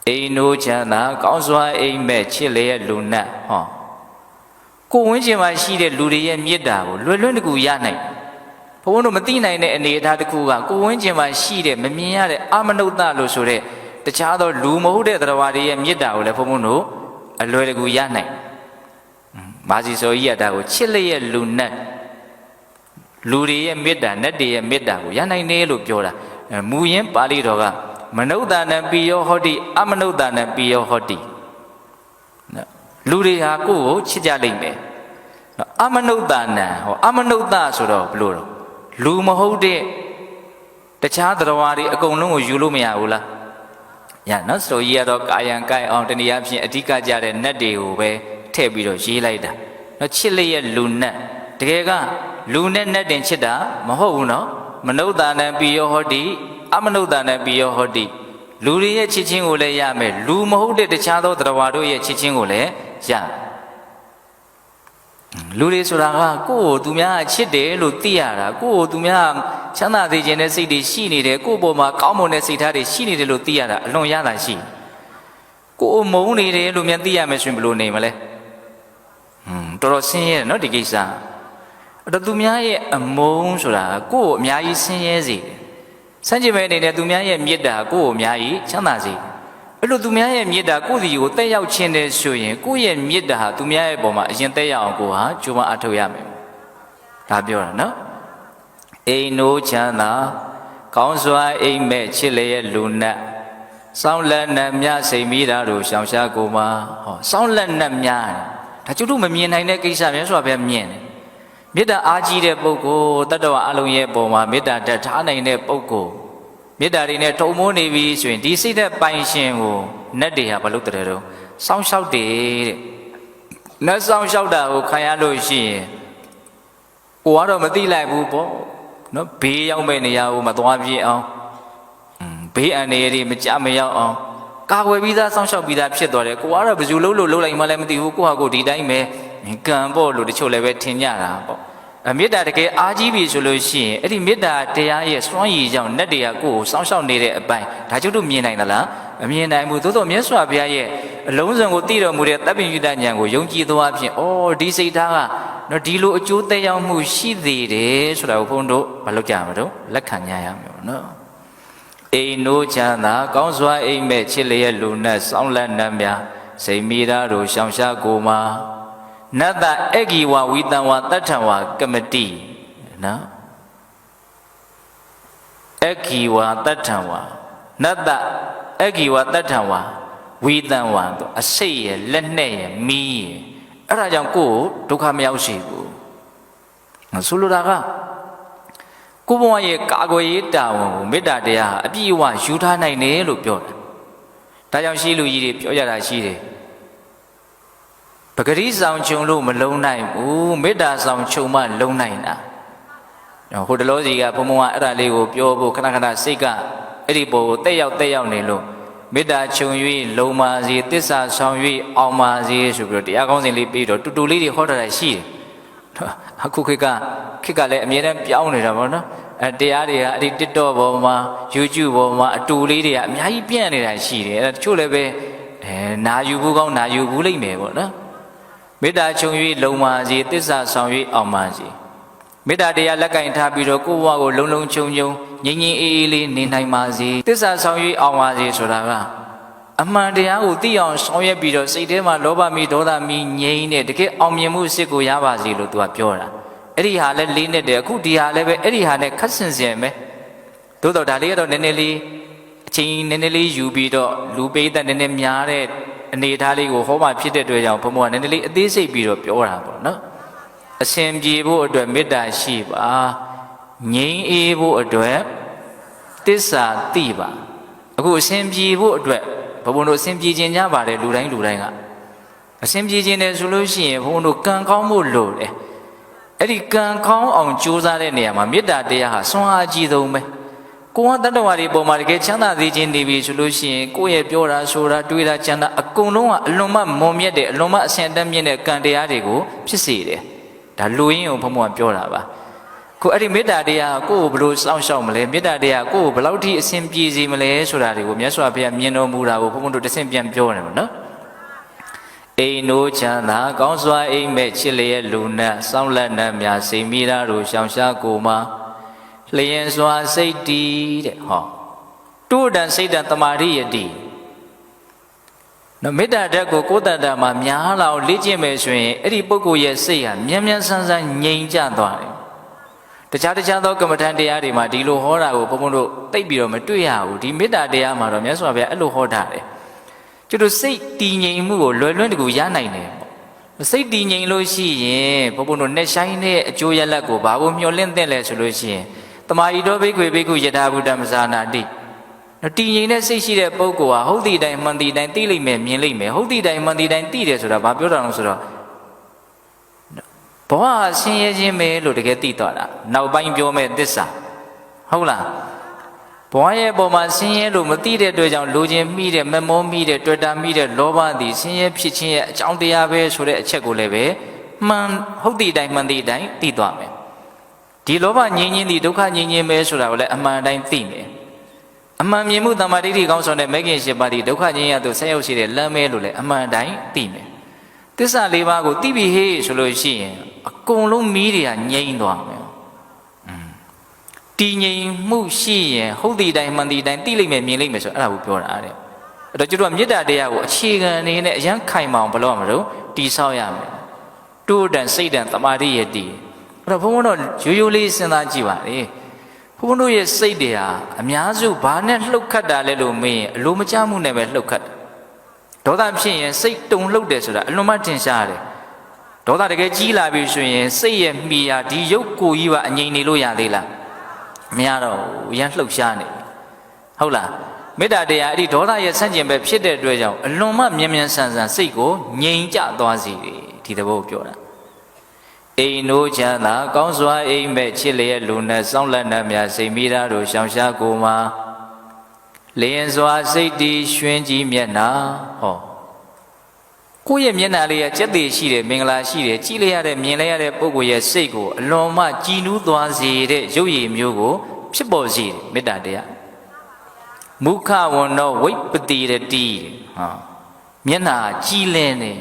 အိမ်နိုးချမ်းသာကောင်းစွာအိမ်မက်ချစ်လျက်လူနတ်ဟောကိုဝင်းကျင်မှာရှိတဲ့လူတွေရဲ့မေတ္တာကိုလွယ်လွယ်တကူရနိုင်ဘုန်းတို့မသိနိုင်တဲ့အနေအထားတစ်ခုကကိုဝင်းကျင်မှာရှိတဲ့မမြင်ရတဲ့အမနုဿလို့ဆိုတဲ့တခြားသောလူမဟုတ်တဲ့တရားတွေရဲ့မေတ္တာကိုလည်းဘုန်းတို့အလွယ်တကူရနိုင်မာစီစောကြီးကဒါကိုချစ်လျက်လူနတ်လူတွေရဲ့မေတ္တာနတ်တွေရဲ့မေတ္တာကိုရနိုင်တယ်လို့ပြောတာမူရင်းပါဠိတော်ကမနုဿာနံပိယောဟောတိအမနုဿာနံပိယောဟောတိလူတွေဟာကိုယ့်ကိုချစ်ကြလိမ့်မယ်အမနုဿာနံဟောအမနုဿဆိုတော့ဘလို့တော့လူမဟုတ်တဲ့တခြားတရားတွေအကုန်လုံးကိုယူလို့မရဘူးလားရနော်ဆိုကြီးကတော့ကာယံကိုက်အောင်တနည်းအားဖြင့်အဓိကကြတဲ့နတ်တွေကိုပဲထည့်ပြီးတော့ရေးလိုက်တာနော်ချစ်လျက်လူနတ်တကယ်ကလူနဲ့နတ်တင်ချစ်တာမဟုတ်ဘူးနော်မနုဿာနံပိယောဟောတိအမနုဿာနံပိယောဟောတိလူတွေရဲ့ချစ်ချင်းကိုလည်းရမယ်လူမဟုတ်တဲ့တခြားသောတရားတို့ရဲ့ချစ်ချင်းကိုလည်းရလူတွေဆိုတာကကိုယ့်ကိုသူများချစ်တယ်လို့သိရတာကိုယ့်ကိုသူများချမ်းသာစေခြင်းနဲ့စိတ်တွေရှိနေတယ်ကိုယ့်ပေါ်မှာကောင်းမွန်တဲ့စိတ်ထားတွေရှိနေတယ်လို့သိရတာအလွန်ရတာရှိကိုယ်မုန်းနေတယ်လို့များသိရမယ်ဆိုရင်ဘယ်လိုနေမလဲတော်တော်ဆင်းရဲတယ်နော်ဒီကိစ္စအဲ့တော့သူများရဲ့အမုန်းဆိုတာကိုယ့်ကိုအများကြီးဆင်းရဲစေတယ်စัจ jin ပဲအနေနဲ့သူများရဲ့မေတ္တာကိုယ့်ကိုအများကြီးချမ်းသာစေတယ်အဲ့လိုသူများရဲ့မေတ္တာကိုယ့်စီကိုတက်ရောက်ခြင်းတဲ့ဆိုရင်ကိုယ့်ရဲ့မေတ္တာဟာသူများရဲ့ပုံမှာအရင်တက်ရောက်အောင်ကိုဟာကြိုးပမ်းအထောက်ရမယ်ဒါပြောတာနော်အိမ်နိုးချမ်းသာကောင်းစွာအိမ်မက်ချစ်လျက်လူနတ်စောင်းလက်နတ်မြစိတ်မိတာတို့ရှောင်ရှားကိုမှာဟောစောင်းလက်နတ်များဒါကျုပ်တို့မမြင်နိုင်တဲ့ကိစ္စများဆိုတာပဲမြင်တယ်မေတ္တာအားကြီးတဲ့ပုဂ္ဂိုလ်တတ္တဝါအလုံးရဲ့ပုံမှာမေတ္တာတတ်ထားနိုင်တဲ့ပုဂ္ဂိုလ်မေတ္တာတွေနဲ့ထုံမိုးနေပြီဆိုရင်ဒီစိတ်သက်ပိုင်ရှင်ကိုနတ်တွေဟာဘာလို့တည်းတော့စောင်းလျှောက်တယ်တဲ့နတ်စောင်းလျှောက်တာကိုခံရလို့ရှိရင်ကိုကတော့မသိလိုက်ဘူးပေါ့နော်ဘေးရောက်မဲ့နေရာကိုမသွားပြေးအောင်ဘေးအန္တရာယ်တွေမကြမရောက်အောင်ကာကွယ်ပြီးသားစောင့်ရှောက်ပြီးသားဖြစ်သွားတယ်ကိုကတော့ဘယ်သူလုံးလို့လုံးလိုက်မှလည်းမသိဘူးကိုဟာကိုဒီတိုင်းပဲကံပေါ့လို့တချို့လည်းပဲထင်ကြတာပေါ့မေတ္တာတကယ်အားကြီးပြီဆိုလို့ရှိရင်အဲ့ဒီမေတ္တာတရားရဲ့စွမ်းရည်ကြောင့်နတ်တွေကကိုယ်ကိုစောင့်ရှောက်နေတဲ့အပိုင်းဒါကျုပ်တို့မြင်နိုင်သလားမမြင်နိုင်ဘူးသို့တော့မြတ်စွာဘုရားရဲ့အလုံးစုံကိုသိတော်မူတဲ့တပ်ပိညုတဉာဏ်ကိုယုံကြည်သောအဖြစ်ဩဒီစိတ်ထားက နော်ဒီလိုအကျိုးသက်ရောက်မှုရှိသေးတယ်ဆိုတာကိုဘုန်းတို့မလုပ်ကြမှာတော့လက်ခံကြရမယ်နော်အိမ်နိုးချမ်းသာကောင်းစွာအိမ်မဲ့ချစ်လျက်လူနဲ့စောင်းလက်နှံများစိတ်မိသားတို့ရှောင်ရှားကိုမှာနတ္တအဂီဝဝိတံဝတတ္ထဝကမတိနော်အဂီဝတတ္ထဝနတ္တအဂီဝတတ္ထဝဝိတံဝတို့အစိတ်ရဲ့လက်နဲ့ရဲ့မီးရဲ့အဲ့ဒါကြောင့်ကိုယ်ဒုက္ခမရောက်စေဘူးဆိုလိုတာကကိုဘဝရဲ့ကာကွယ်ရေးတာဝန်ကိုမေတ္တာတရားအပြည့်အဝယူထားနိုင်တယ်လို့ပြောတာဒါကြောင့်ရှိလူကြီးတွေပြောကြတာရှိတယ်ပဂရိဆောင်ခြုံလို့မလုံးနိုင်ဘူးမေတ္တာဆောင်ခြုံမှလုံးနိုင်တာဟိုတလောစီကဘုံဘုံကအဲ့ဒါလေးကိုပြောဖို့ခဏခဏစိတ်ကအဲ့ဒီပုံကိုတက်ရောက်နေလို့မေတ္တာခြုံ၍လုံပါစေသစ္စာဆောင်၍အောင်ပါစေဆိုပြီးတော့တရားကောင်းစဉ်လေးပြီးတော့တူတူလေးတွေဟောတာရှိတယ်အခုခေတ်ကလည်းအမြဲတမ်းပြောင်းနေတာပေါ့နော်အဲတရားတွေကအဲ့ဒီ TikTok ပေါ်မှာ YouTube ပေါ်မှာအတူလေးတွေကအများကြီးပြန့်နေတာရှိတယ်အဲတချို့လည်းပဲနာယူဘူးကောင်းနာယူဘူးလိမ့်မယ်ပေါ့နော်မေတ္တာခြုံ၍လုံပါစေသစ္စာဆောင်၍အောင်ပါစေမေတ္တာတရားလက်ကင်ထားပြီးတော့ကိုယ့်ဘဝကိုလုံခြုံငြိမ်အေးလေးနေနိုင်ပါစေသစ္စာဆောင်၍အောင်ပါစေဆိုတာကအမှန်တရားကိုသိအောင်ဆောင်ရွက်ပြီးတော့စိတ်ထဲမှာလောဘမီဒေါသမီငြိမ်းတဲ့တကယ်အောင်မြင်မှုစစ်ကိုရပါစေလို့သူကပြောတာအဲ့ဒီဟာလည်းလေးနဲ့တည်းအခုဒီဟာလည်းပဲအဲ့ဒီဟာနဲ့ခက်ဆင်ဆင်ပဲသို့တော့ဒါလေးကတော့နည်းနည်းလေးအချိန်နည်းနည်းလေးယူပြီးတော့လူပိတ်တဲ့နည်းနည်းများတဲ့အနေအထားလေးကိုဟောမှဖြစ်တဲ့အတွက်ကြောင့်ဘုံဘုံကနည်းနည်းလေးအသေးစိတ်ပြီးတော့ပြောတာပေါ့နော်အစဉ်ပြေဖို့အတွက်မေတ္တာရှိပါငြိမ်းအေးဖို့အတွက်သစ္စာသိပါအခုအစဉ်ပြေဖို့အတွက်ဘုံတို့အစဉ်ပြေခြင်းကြပါတယ်လူတိုင်းကအစဉ်ပြေခြင်းတယ်ဆိုလို့ရှိရင်ဘုံတို့ကံကောင်းဖို့လိုတယ်အဲ့ဒီကံကောင်းအောင်ကြိုးစားတဲ့နေရာမှာမေတ္တာတရားဟာဆွမ်းအားကြီးဆုံးပဲကိုယ်ကတတ္တဝါတွေပုံမှာတကယ်ချမ်းသာသေးခြင်းနေပြီဆိုလို့ရှိရင်ကိုယ့်ရဲ့ပြောတာဆိုတာတွေးတာကြံတာအကုန်လုံးကအလွန်မှမွန်မြတ်တဲ့အလွန်မှအစဉ်အတန်းမြင့်တဲ့ကံတရားတွေကိုဖြစ်စေတယ်ဒါလူရင်းကိုဘုံဘုံကပြောတာပါကိုအဲ့ဒီမေတ္တာတရားကိုယ်ကိုဘယ်လိုစောင့်ရှောက်မလဲမေတ္တာတရားကိုယ်ကိုဘယ်လောက်ထိအစဉ်ပြေစေမလဲဆိုတာတွေကိုမြတ်စွာဘုရားမြင်တော်မူတာကိုဘုံဘုံတို့တစ်ဆင့်ပြန်ပြောနေမှာနော်အိမ်နိုးချမ်းသာကောင်းစွာအိမ်မဲ့ချစ်လျက်လူနဲ့စောင်းလက်နဲ့များစိတ်မိသားတို့ရှောင်ရှားကိုမှာလျင်စွာစိတ်တည်တဲ့ဟောတုဒ္ဒံစိတ်တံတမာရိယတိနော်မေတ္တာဓာတ်ကိုကိုယ်တတ္တမှာများလာအောင်လေ့ကျင့်မယ်ဆိုရင်အဲ့ဒီပုဂ္ဂိုလ်ရဲ့စိတ်ဟာမြန်မြန်ဆန်းဆန်းငြိမ်ကျသွားတယ်တခြားသောကမ္မထံတရားတွေမှာဒီလိုဟောတာကိုဘုံဘုံတို့သိပြီးတော့မတွေ့ရဘူးဒီမေတ္တာတရားမှာတော့မြတ်စွာဘုရားအဲ့လိုဟောတာတယ်ကျတို့စိတ်တည်ငြိမ်မှုကိုလွယ်လွယ်တကူရနိုင်တယ်ပေါ့စိတ်တည်ငြိမ်လို့ရှိရင်ဘုံဘုံတို့နဲ့ဆိုင်တဲ့အကျိုးရလဒ်ကိုဘာလို့မျှော်လင့်တဲ့လဲဆိုလို့ရှိရင်တမာရီတော်ဘိက္ခွေဘိက္ခုယထာဘုဒ္ဓမဇာနာတိတည်ငြိမ်တဲ့စိတ်ရှိတဲ့ပုဂ္ဂိုလ်ဟာဟုတ်သည့်တိုင်မှန်သည့်တိုင်သိလိမ့်မယ်မြင်လိမ့်မယ်ဟုတ်သည့်တိုင်မှန်သည့်တိုင်သိတယ်ဆိုတာဘာပြောတာလဲဆိုတော့ဘဝဆင်းရဲခြင်းပဲလို့တကယ်သိသွားတာနောက်ပိုင်းပြောမဲ့သစ္စာဟုတ်လားဘဝရဲ့ပုံမှာဆင်းရဲလို့မသိတဲ့အတွက်ကြောင့်လိုချင်မိတဲ့မမောမိတဲ့တွေ့တာမိတဲ့လောဘသည်ဆင်းရဲဖြစ်ခြင်းရဲ့အကြောင်းတရားပဲဆိုတဲ့အချက်ကိုလည်းပဲမှန်ဟုတ်သည့်တိုင်မှန်သည့်တိုင်သိသွားမယ်ဒီလောဘငြိမ်းခြင်းသည်ဒုက္ခငြိမ်းခြင်းပဲဆိုတာကိုလည်းအမှန်တိုင်းသိမယ်အမှန်မြင်မှုတမ္မာဒိဋ္ဌိကောင်းဆောင်တဲ့မဂ္ဂင်၈ပါးဒီဒုက္ခငြိမ်းရသူဆက်ရောက်ရှိတဲ့လမ်းမဲလို့လည်းအမှန်တိုင်းသိမယ်သစ္စာ၄ပါးကိုသိပြီဟေ့ဆိုလို့ရှိရင်အကုန်လုံးမီးတွေကငြိမ်းသွားမယ်တည်ငြိမ်မှုရှိရင်ဟုတ်သည့်တိုင်းမှန်သည့်တိုင်းသိလိမ့်မယ်မြင်လိမ့်မယ်ဆိုအဲ့ဒါကိုပြောတာတဲ့အဲ့တော့ကျတို့ကမေတ္တာတရားကိုအခြေခံအနေနဲ့အရန်ခိုင်မာအောင်ဘယ်လိုမလို့တည်ဆောက်ရမယ်တုဒ္ဒံစိတ်တံတမာရိယတိအဲ့တော့ဘုန်းဘုန်းတို့ရိုးရိုးလေးစဉ်းစားကြည့်ပါလေဘုန်းဘုန်းတို့ရဲ့စိတ်တွေဟာအများစုဘာနဲ့လှုပ်ခတ်တာလဲလို့မေးရင်အလိုမကျမှုနဲ့ပဲလှုပ်ခတ်တယ်ဒေါသဖြစ်ရင်စိတ်တုန်လှုပ်တယ်ဆိုတာအလွန်မှထင်ရှားတယ်ဒေါသတကယ်ကြီးလာပြီဆိုရင်စိတ်ရဲ့မှီရာဒီရုပ်ကိုယ်ကြီးပါအငြိမ်နေလို့ရသေးလားမရတော့ရမ်းလှုပ်ရှားနေဟုတ်လားမေတ္တာတရားအဲ့ဒီဒေါသရဲ့ဆန့်ကျင်ဘက်ဖြစ်တဲ့အတွက်ကြောင့်အလွန်မှမြန်မြန်ဆန်ဆန်စိတ်ကိုငြိမ်ကျသွားစေတယ်ဒီသဘောကိုပြောတာအိမ်နိုးချမ်းသာကောင်းစွာအိမ်မဲ့ချစ်လျက်လူနဲ့စောင်းလက်နှံများစိတ်မိသားတို့ရှောင်ရှားကိုမှာလျင်စွာစိတ်တည်ရွှင်ကြည်မျက်နာဟောကိုယ့်ရဲ့မျက်နှာလေးကကြက်သေးရှိတယ်မင်္ဂလာရှိတယ်ကြည်လိုက်ရတဲ့မြင်လိုက်ရတဲ့ပုဂ္ဂိုလ်ရဲ့စိတ်ကိုအလွန်မှကြည်နူးသွားစေတဲ့ရုပ်ရည်မျိုးကိုဖြစ်ပေါ်စေတယ်မေတ္တာတရားမုခဝန္နောဝိပတိရတိဟာမျက်နှာကြည်လင်းနေ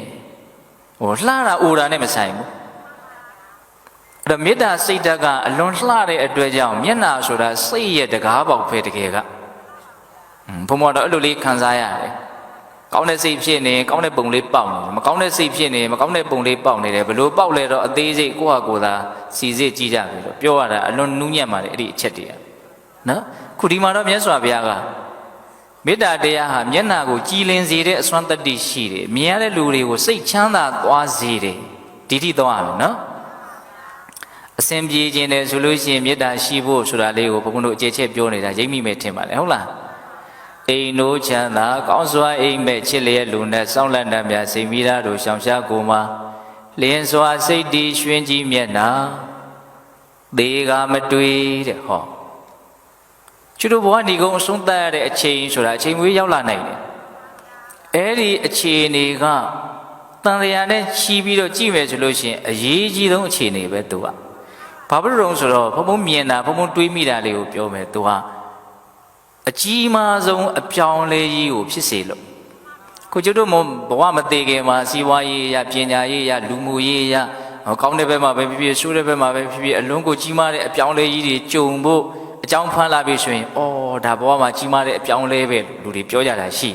ဟောလှတာအိုတာနဲ့မဆိုင်ဘူး အဲ့တော့မေတ္တာစိတ်ဓာတ်ကအလွန်လှတဲ့အတွက်ကြောင့်မျက်နှာဆိုတာစိတ်ရဲ့တကားပေါက်ပဲတကယ်ကဘုံမောတော့အဲ့လိုလေးခံစားရတယ်ကောင်းတဲ့စိတ်ဖြစ်နေကောင်းတဲ့ပုံလေးပေါက်နေမကောင်းတဲ့စိတ်ဖြစ်နေမကောင်းတဲ့ပုံလေးပေါက်နေတယ်ဘလို့ပေါက်လဲတော့အသေးစိတ်ကိုယ့်ဟာကိုယ်သာစီစစ်ကြည့်ကြပြီလို့ပြောရတာအလွန်နူးညံ့ပါတယ်အဲ့ဒီအချက်တည်းနော်ခုဒီမှာတော့မြတ်စွာဘုရားကမေတ္တာတရားဟာမျက်နှာကိုကြည်လင်စေတဲ့အစွမ်းတတ္တိရှိတယ်မြင်ရတဲ့လူတွေကိုစိတ်ချမ်းသာသွားစေတယ်ဒီထိသွားရမယ်နော်အစဉ်ပြေခြင်းတယ်ဆိုလို့ရှိရင်မေတ္တာရှိဖို့ဆိုတာလေးကိုဘုန်းဘုန်းတို့အကျေချက်ပြောနေတာရိပ်မိမယ်ထင်ပါလေဟုတ်လားအိမ်နိုးချမ်းသာကောင်းစွာအိမ်မဲ့ချစ်လျက်လူနဲ့စောင့်လန့်တတ်မြစိတ်မိသားတို့ရှောင်ရှားကိုမှာလင်းစွာစိတ်တည်ရွှင်ကြည်မျက်နှာသေကမတွေ့တဲ့ဟောကျွတို့ဘဝဒီကုန်းအဆုံးသတ်ရတဲ့အချိန်ဆိုတာအချိန်မွေးရောက်လာနိုင်တယ်အဲ့ဒီအခြေအနေကတန်တရားနဲ့ချီးပြီးတော့ကြည့်မယ်ဆိုလို့ရှိရင်အရေးကြီးဆုံးအခြေအနေပဲသူကဘာဖြစ်လို့လဲဆိုတော့ဘုံဘုံမြင်တာဘုံဘုံတွေးမိတာလေးကိုပြောမယ်သူကအကြီးမားဆုံးအပြောင်းလဲကြီးကိုဖြစ်စေလို့ကိုကျွတ်တို့ဘဝမသေးခင်မှာစီးပွားရေးရပညာရေးရလူမှုရေးရကောင်းတဲ့ဘက်မှာပဲဖြစ်ဖြစ်ဆိုးတဲ့ဘက်မှာပဲဖြစ်ဖြစ်အလွန်ကိုကြီးမားတဲ့အပြောင်းလဲကြီးတွေကြုံဖို့အကြောင်းဖန်လာပြီဆိုရင်အော်ဒါဘဝမှာကြီးမားတဲ့အပြောင်းလဲပဲလူတွေပြောကြတာရှိ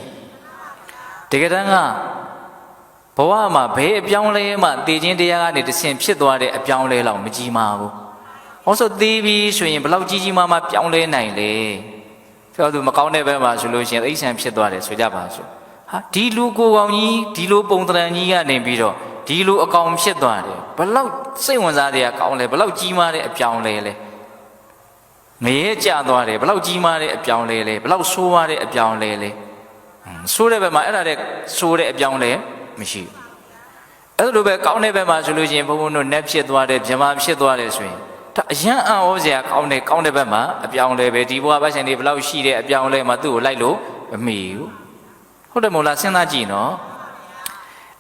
တကယ်တမ်းကဘဝမှာဘယ်အပြောင်းလဲမှတည်ခြင်းတရားကနေတဆင့်ဖြစ်သွားတဲ့အပြောင်းလဲလောက်မကြီးမားဘူး။ဟောဆိုသေးပြီဆိုရင်ဘလောက်ကြီးကြီးမားမားပြောင်းလဲနိုင်လေ။ပြောသူမကောင်းတဲ့ဘက်မှာဆိုလို့ရှိရင်အိဆန်ဖြစ်သွားတယ်ဆိုကြပါစို့။ဟာဒီလူကိုကောင်ကြီးဒီလိုပုံတရံကြီးကနေပြီးတော့ဒီလိုအကောင်ဖြစ်သွားတယ်။ဘလောက်စိတ်ဝင်စားတဲ့အကောင်လဲဘလောက်ကြီးမားတဲ့အပြောင်းလဲလဲ။ငရဲကြသွားတယ်ဘလောက်ကြီးမားတဲ့အပြောင်းလဲလဲဘလောက်ဆိုးရတဲ့အပြောင်းလဲလဲ။ဆိုးတဲ့ဘက်မှာအဲ့ဒါတဲ့ဆိုးတဲ့အပြောင်းလဲမရှိဘူးအဲ့လိုပဲကောင်းတဲ့ဘက်မှာဆိုလို့ရှိရင်ဘုံဘုံတို့နက်ဖြစ်သွားတယ်ဗြဟ္မာဖြစ်သွားတယ်ဆိုရင်ဒါအရန်အံ့ဩစရာကောင်းတဲ့ဘက်မှာအပြောင်းလဲပဲဒီဘဝပတ်ရှင်တွေဘလောက်ရှိတဲ့အပြောင်းလဲမှာသူ့ကိုလိုက်လို့မမီဘူးဟုတ်တယ်မို့လားစဉ်းစားကြည့်နော်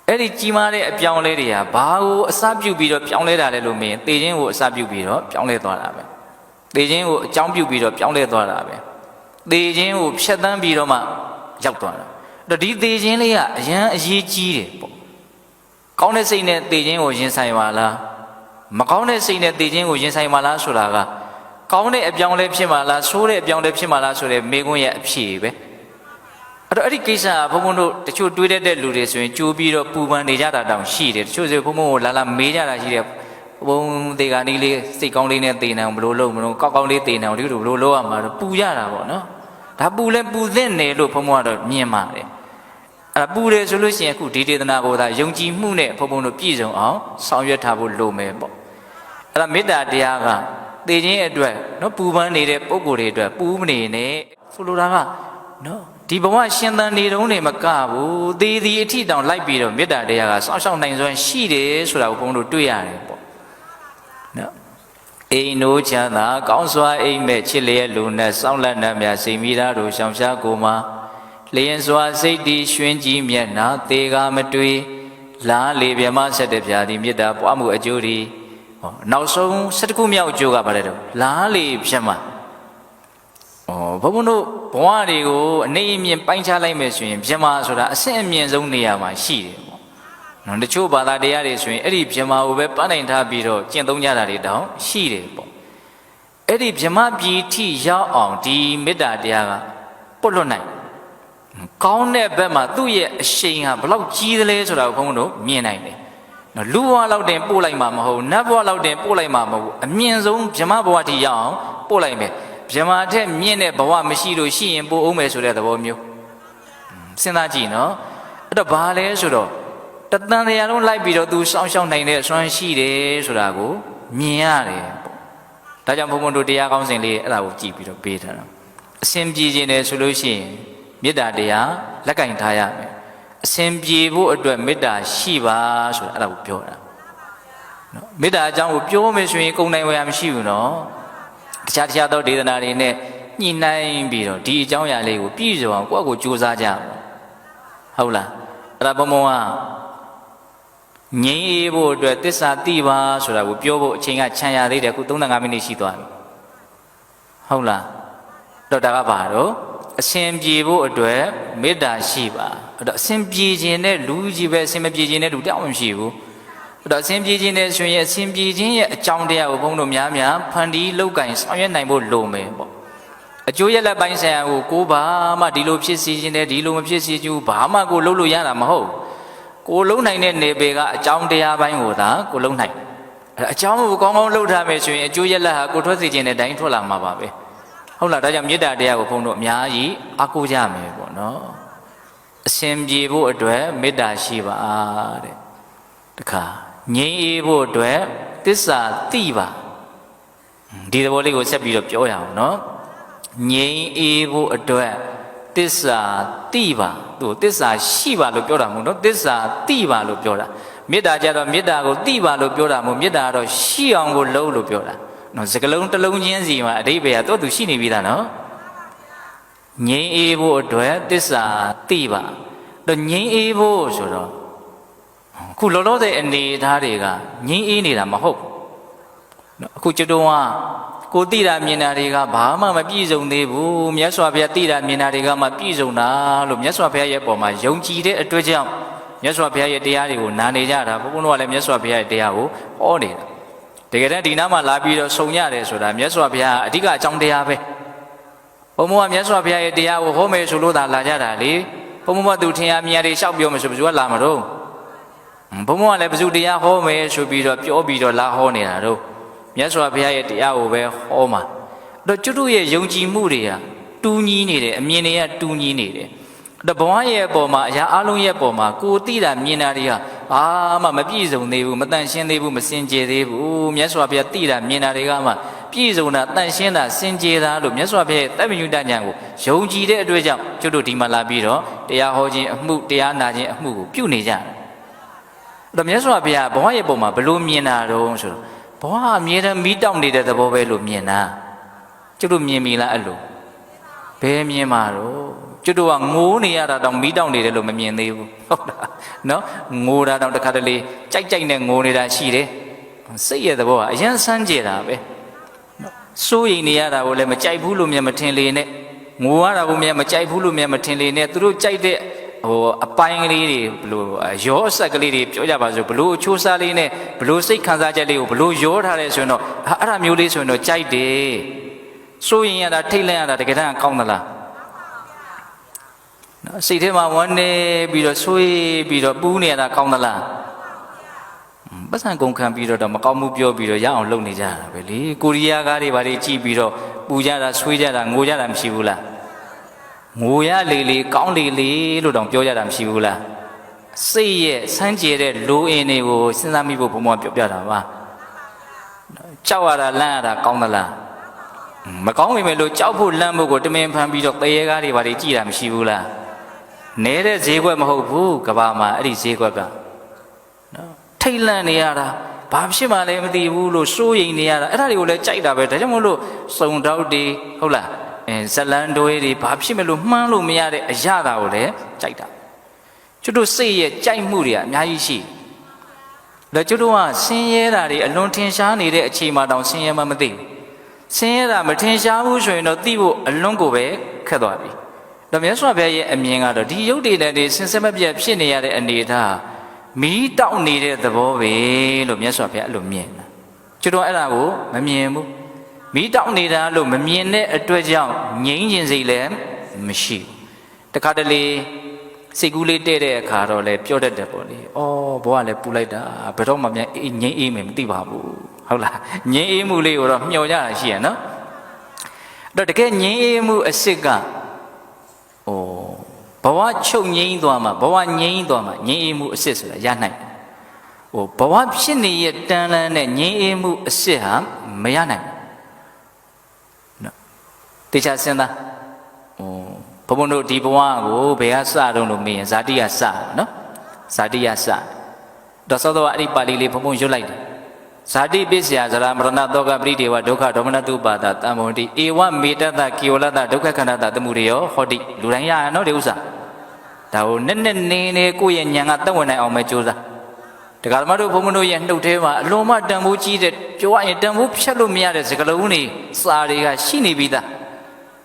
အဲ့ဒီကြီးမားတဲ့အပြောင်းလဲတွေကဘာကိုအစပြုပြီးတော့ပြောင်းလဲတာလဲလို့မင်းသေခြင်းကိုအစပြုပြီးတော့ပြောင်းလဲသွားတာပဲသေခြင်းကိုအကြောင်းပြုပြီးတော့ပြောင်းလဲသွားတာပဲသေခြင်းကိုဖျက်ဆီးပြီးတော့မှရောက်သွားတာဒီသေခြင်းလေးကအရန်အရေးကြီးတယ်ပေါ့ကောင်းတဲ့စိတ်နဲ့သေခြင်းကိုရင်ဆိုင်ပါလားမကောင်းတဲ့စိတ်နဲ့သေခြင်းကိုရင်ဆိုင်ပါလားဆိုတာကကောင်းတဲ့အပြောင်းလဲဖြစ်မှာလားဆိုးတဲ့အပြောင်းလဲဖြစ်မှာလားဆိုတဲ့မေးခွန်းရဲ့အဖြေပဲအဲ့တော့အဲ့ဒီကိစ္စကဘုံဘုံတို့တချို့တွေးတတ်တဲ့လူတွေဆိုရင်ကြိုးပြီးတော့ပူပန်နေကြတာတောင်ရှိတယ်တချို့ဆိုဘုံဘုံကိုလာမေးကြတာရှိတယ်ဘုံသေကနီးလေးစိတ်ကောင်းလေးနဲ့သေနေအောင်ဘယ်လိုလုပ်မလို့ကောက်ကောက်လေးသေနေအောင်ဒီလိုဘယ်လိုလုပ်ရမှာတော့ပူရတာပေါ့နော်ဒါပူလဲပူသင့်တယ်လို့ဘုံဘုံကတော့မြင်ပါတယ်အဲ့ဒါပူတယ်ဆိုလို့ရှိရင်အခုဒီဒေသနာကိုသာယုံကြည်မှုနဲ့ဘုံဘုံတို့ပြည့်စုံအောင်ဆောင်ရွက်ထားဖို့လိုမယ်ပေါ့အဲ့ဒါမေတ္တာတရားကသိခြင်းအတွက်နော်ပူပန်းနေတဲ့ပုံကိုယ်တွေအတွက်ပူမနေနဲ့ဆိုလိုတာကနော်ဒီဘဝရှင်သန်နေတုန်းနေမကဘူးသေသည်အထိတောင်လိုက်ပြီးတော့မေတ္တာတရားကစောင့်ရှောက်နိုင်စွမ်းရှိတယ်ဆိုတာကိုဘုံတို့တွေ့ရတယ်ပေါ့နော်အိမ်နိုးချမ်းသာကောင်းစွာအိမ်မဲ့ချစ်လျက်လူနဲ့စောင့်လန့်နှံ့မြစိတ်မိသားတို့ရှောင်ရှားကိုမှာလျင်စွာစိတ်တည်ရွှင်ကြည်မျက်နှာသေကမတွေ့လားလေပြမဆက်တဲ့ဗျာဒီမေတ္တာပွားမှုအကျိုးဒီနောက်ဆုံး7ခုမြောက်အကျိုးကဘာလဲတော့လားလေပြမဘုံဘုံတို့ဘဝတွေကိုအနေအမြင်ပိုင်းခြားလိုက်မယ်ဆိုရင်ပြမဆိုတာအဆင့်အမြင့်ဆုံးနေရာမှာရှိတယ်ပေါ့နော်တချို့ဘာသာတရားတွေဆိုရင်အဲ့ဒီပြမကိုပဲပန်းနိုင်ထားပြီးတော့ကျင့်သုံးကြတာတွေတောင်ရှိတယ်ပေါ့အဲ့ဒီပြမပြည်ထိရောက်အောင်ဒီမေတ္တာတရားကပွတ်လွတ်နိုင်ကောင်းတဲ့ဘက်မှာသူ့ရဲ့အရှိန်ဟာဘလောက်ကြီးသလဲဆိုတာကိုဘုန်းဘုန်းတို့မြင်နိုင်တယ်။နော်လူဘဝလောက်တင်ပို့လိုက်မှာမဟုတ်နတ်ဘဝလောက်တင်ပို့လိုက်မှာမဟုတ်အမြင့်ဆုံးဗြဟ္မဘဝထိရောက်အောင်ပို့လိုက်မယ်။ဗြဟ္မာထက်မြင့်တဲ့ဘဝမရှိလို့ရှိရင်ပို့အောင်မယ်ဆိုတဲ့သဘောမျိုး။စဉ်းစားကြည့်နော်။အဲ့တော့ဘာလဲဆိုတော့တသံတရားလုံးလိုက်ပြီးတော့သူစောင့်ရှောက်နိုင်တဲ့အစွမ်းရှိတယ်ဆိုတာကိုမြင်ရတယ်ပေါ့။ဒါကြောင့်ဘုန်းဘုန်းတို့တရားကောင်းစဉ်လေးအဲ့ဒါကိုကြည့်ပြီးတော့ပေးထားတာ။အစဉ်ပြေခြင်းတယ်ဆိုလို့ရှိရင်မေတ္တာတရားလက်ကင်ထားရမယ်အစဉ်ပြေဖို့အတွက်မေတ္တာရှိပါဆိုတာအဲ့ဒါကိုပြောတာနော်မေတ္တာအကြောင်းကိုပြောမယ်ဆိုရင်ကုံနိုင်ဝယ်ရမရှိဘူးနော်တခြားသောဒေသနာတွေနဲ့ညှိနှိုင်းပြီးတော့ဒီအကြောင်းအရာလေးကိုပြည့်စုံအောင်ကိုယ့်ကိုကြိုးစားကြဟုတ်လားအဲ့ဒါဘုံဘုံကငြိမ်းအေးဖို့အတွက်သစ္စာတိပါဆိုတာကိုပြောဖို့အချိန်ကခြံရသေးတယ်အခု35မိနစ်ရှိသွားပြီဟုတ်လားတော့ဒါကဘာတော့အစဉ်ပြေဖို့အတွက်မေတ္တာရှိပါအဲ့တော့အစဉ်ပြေခြင်းနဲ့လူကြီးပဲအစဉ်မပြေခြင်းနဲ့လူတောင်းမရှိဘူး တော့အစဉ်ပြေခြင်းနဲ့ဆိုရင်အစဉ်ပြေခြင်းရဲ့အကြောင်းတရားကိုဘုန်းတို့များများဖန်တီးလောက်ကင်ဆောင်ရွက်နိုင်ဖို့လိုမယ်ပေါ့အကျိုးရလက်ပိုင်းဆိုင်ရာကိုကိုဘာမှဒီလိုဖြစ်စီခြင်းနဲ့ဒီလိုမဖြစ်စီဘူးဘာမှကိုလုပ်လို့ရတာမဟုတ်ကိုလုံးနိုင်တဲ့နေပေကအကြောင်းတရားပိုင်းကိုသာကိုလုံးနိုင်အကြောင်းကိုကောင်းကောင်းလုပ်ထားမယ်ဆိုရင်အကျိုးရလက်ဟာကိုထွက်စီခြင်းနဲ့တိုင်းထွက်လာမှာပါပဲဟုတ်လားဒါကြောင့်မေတ္တာတရားကိုဘုန်းတို့အများကြီးအားကိုးကြမယ်ပေါ့နော်အစဉ်ပြေဖို့အတွက်မေတ္တာရှိပါတဲ့တခါငြိမ်းအေးဖို့အတွက်သစ္စာသိပါဒီသဘောလေးကိုဆက်ပြီးတော့ပြောရအောင်နော်ငြိမ်းအေးဖို့အတွက်သစ္စာသိပါသူသစ္စာရှိပါလို့ပြောတာမဟုတ်နော်သစ္စာသိပါလို့ပြောတာမေတ္တာကြတော့မေတ္တာကိုသိပါလို့ပြောတာမဟုတ်မေတ္တာကတော့ရှိအောင်ကိုလုပ်လို့ပြောတာနော်စကလုံးတစ်လုံးချင်းစီမှာအဓိပ္ပာယ်ကတော့သူရှိနေပြီသားနော်ငြိမ်းအေးဖို့အတွက်သစ္စာသိပါတော့ငြိမ်းအေးဖို့ဆိုတော့အခုလောလောဆယ်အနေထားတွေကငြိမ်းအေးနေတာမဟုတ်နော်အခုကျွတ်တော့ကိုသိတာမြင်တာတွေကဘာမှမပြည့်စုံသေးဘူးမြတ်စွာဘုရားသိတာမြင်တာတွေကမှပြည့်စုံတာလို့မြတ်စွာဘုရားရဲ့ပုံမှာယုံကြည်တဲ့အတွက်ကြောင့်မြတ်စွာဘုရားရဲ့တရားတွေကိုနာနေကြတာဘုန်းဘုန်းတို့ကလည်းမြတ်စွာဘုရားရဲ့တရားကိုဟောနေတာတကယ်တမ်းဒီနားမှာလာပြီးတော့ဆုံရတယ်ဆိုတာမြတ်စွာဘုရားအဓိကအကြောင်းတရားပဲဘုန်းဘုန်းကမြတ်စွာဘုရားရဲ့တရားကိုဟောမယ်ဆိုလို့သာလာကြတာလေဘုန်းဘုန်းကသူထင်ရမြင်ရတွေလျှောက်ပြောမယ်ဆိုဘယ်သူကလာမှာတော့ဘုန်းဘုန်းကလည်းဘယ်သူတရားဟောမယ်ဆိုပြီးတော့ပြောပြီးတော့လာဟောနေတာတော့မြတ်စွာဘုရားရဲ့တရားကိုပဲဟောမှာတော့ကျွတ်တို့ရဲ့ယုံကြည်မှုတွေကတူညီနေတယ်အမြင်တွေကတူညီနေတယ်တော့ဘဝရဲ့အပေါ်မှာအရာအလုံးရဲ့အပေါ်မှာကိုသိတာမြင်တာတွေကဘာမှမပြည့်စုံသေးဘူးမတန်ရှင်းသေးဘူးမစင်ကြယ်သေးဘူးမြတ်စွာဘုရားသိတာမြင်တာတွေကမှပြည့်စုံတာတန်ရှင်းတာစင်ကြယ်တာလို့မြတ်စွာဘုရားရဲ့တပ္ပညုတဉာဏ်ကိုယုံကြည်တဲ့အတွက်ကြောင့်ကျွတ်တို့ဒီမှာလာပြီးတော့တရားဟောခြင်းအမှုတရားနာခြင်းအမှုကိုပြုနေကြတယ်တော့မြတ်စွာဘုရားဘဝရဲ့အပေါ်မှာဘယ်လိုမြင်တာတော့ဆိုတော့ဘဝအမြဲတမ်းမီးတောက်နေတဲ့သဘောပဲလို့မြင်တာကျွတ်တို့မြင်ပြီလားအဲ့လိုဘယ်မြင်မှာတော့ကျွတ်တို့ကငိုးနေရတာတောင်မီးတောက်နေတယ်လို့မမြင်သေးဘူးဟုတ်လားနော်ငိုတာတောင်တစ်ခါတလေကြိုက်ကြိုက်နဲ့ငိုနေတာရှိတယ်စိတ်ရဲ့သဘောကအရင်စမ်းကြတာပဲစိုးရိမ်နေရတာကိုလည်းမကြိုက်ဘူးလို့မြင်မထင်လေနဲ့ငိုရတာကိုမြင်မကြိုက်ဘူးလို့မြင်မထင်လေနဲ့သူတို့ကြိုက်တဲ့အပိုင်းကလေးတွေဘလို့ရောအဆက်ကလေးတွေပြောကြပါစို့ဘလို့အချိုးစားလေးနဲ့ဘလို့စိတ်ခံစားချက်လေးကိုဘလို့ရောထားလဲဆိုရင်တော့အဲ့ဒါမျိုးလေးဆိုရင်တော့ကြိုက်တယ်စိုးရင်ရတာထိတ်လန့်ရတာတကယ်တမ်းကောင်းသလားနော်စိတ်ထဲမှာဝမ်းနေပြီးတော့ဆွေးပြီးတော့ပူးနေရတာကောင်းသလားပတ်စံကုန်ခံပြီးတော့မကောင်းမှုပြောပြီးတော့ရအောင်လုပ်နေကြတာပဲလေကိုရီးယားကားတွေဘာတွေကြည့်ပြီးတော့ပူကြတာဆွေးကြတာငိုကြတာမရှိဘူးလားငိုရလေလေကောင်းလေလေလို့တောင်ပြောကြတာမရှိဘူးလားစိတ်ရဲ့စမ်းကြဲတဲ့လိုအင်တွေကိုစဉ်းစားမိဖို့ဘုံဘုံပြောပြတာပါကြောက်ရတာလန့်ရတာကောင်းသလားမကောင်းပေမဲ့လို့ကြောက်ဖို့လန့်ဖို့ကိုတမင်ဖန်ပြီးတော့တရေကားတွေဘာတွေကြည့်တာမရှိဘူးလားနေတဲ့ဈေးကွက်မဟုတ်ဘူးကဘာမှာအဲ့ဒီဈေးကွက်ကနော်ထိတ်လန့်နေရတာဘာဖြစ်မှလည်းမသိဘူးလို့စိုးရိမ်နေရတာအဲ့ဒါတွေကိုလည်းကြိုက်တာပဲဒါကြောင့်မို့လို့စုံတောက်တွေဟုတ်လားဇလန်တွေတွေဘာဖြစ်မလို့မှန်းလို့မရတဲ့အရာတာကိုလည်းကြိုက်တာကျွတ်တို့စိတ်ရဲ့ကြိုက်မှုတွေကအများကြီးရှိတယ်ကျွတ်တို့ကဆင်းရဲတာတွေအလွန်ထင်ရှားနေတဲ့အချိန်မှတောင်ဆင်းရဲမှမသိဘူးဆင်းရဲတာမထင်ရှားဘူးဆိုရင်တော့သိဖို့အလွန်ကိုပဲခက်သွားပြီတော့မြတ်စွာဘုရားရဲ့အမြင်ကတော့ဒီရုပ်တွေနဲ့ဆင်စက်မပြတ်ဖြစ်နေရတဲ့အနေထားမီးတောက်နေတဲ့သဘောပဲလို့မြတ်စွာဘုရားအဲ့လိုမြင်တာကျွတ်တို့အဲ့ဒါကိုမမြင်ဘူးမီးတောက်နေတာလို့မမြင်တဲ့အတွက်ကြောင့်ငြိမ်းခြင်းစိတ်လည်းမရှိဘူးတခါတလေစိတ်ကူးလေးတဲ့တဲ့အခါတော့လည်းပြောတတ်တယ်ပေါ့လေ။အော်ဘဝလည်းပူလိုက်တာဘယ်တော့မှငြိမ်းအေးမယ်မသိပါဘူး။ဟုတ်လား။ငြိမ်းအေးမှုလေးကိုတော့မျှော်ကြတာရှိရနော်။အဲ့တော့တကယ်ငြိမ်းအေးမှုအစစ်ကဘဝချုပ်ငြိမ်းသွားမှာဘဝငြိမ်းသွားမှာငြိမ်းအေးမှုအစစ်ဆိုတာရနိုင်တယ်။ဘဝဖြစ်နေရတန်လန်းတဲ့ငြိမ်းအေးမှုအစစ်ဟာမရနိုင်ဘူး။နော်။တေချာစဉ်းစားဘုံတို့ဒီဘဝကိုဘယ်ကစတုံးလို့မေးရင်ဇာတိကစနော်ဇာတိကစတော့သောအဲ့ဒီပါဠိလေးဘုံရွတ်လိုက်တယ်ဇာတိပစ္စယဇရာမရဏတောကပရိဒေဝဒုက္ခဒေါမနတုပါဒတံမောတိဧဝမေတ္တကေဝလတဒုက္ခခန္ဓာတသမှုရိယောဟောတိလူတိုင်းရရနော်ဒီဥစ္စာဒါကိုနဲ့နေကိုယ့်ရဲ့ဉာဏ်ကသက်ဝင်နိုင်အောင်ပဲကြိုးစားဒကာဓမ္မတို့ဘုံတို့ရဲ့နှုတ်ထဲမှာအလုံးမတန်ဖိုးကြီးတဲ့ပြောရရင်တန်ဖိုးဖြတ်လို့မရတဲ့စကားလုံးတွေစာတွေကရှိနေပြီးသား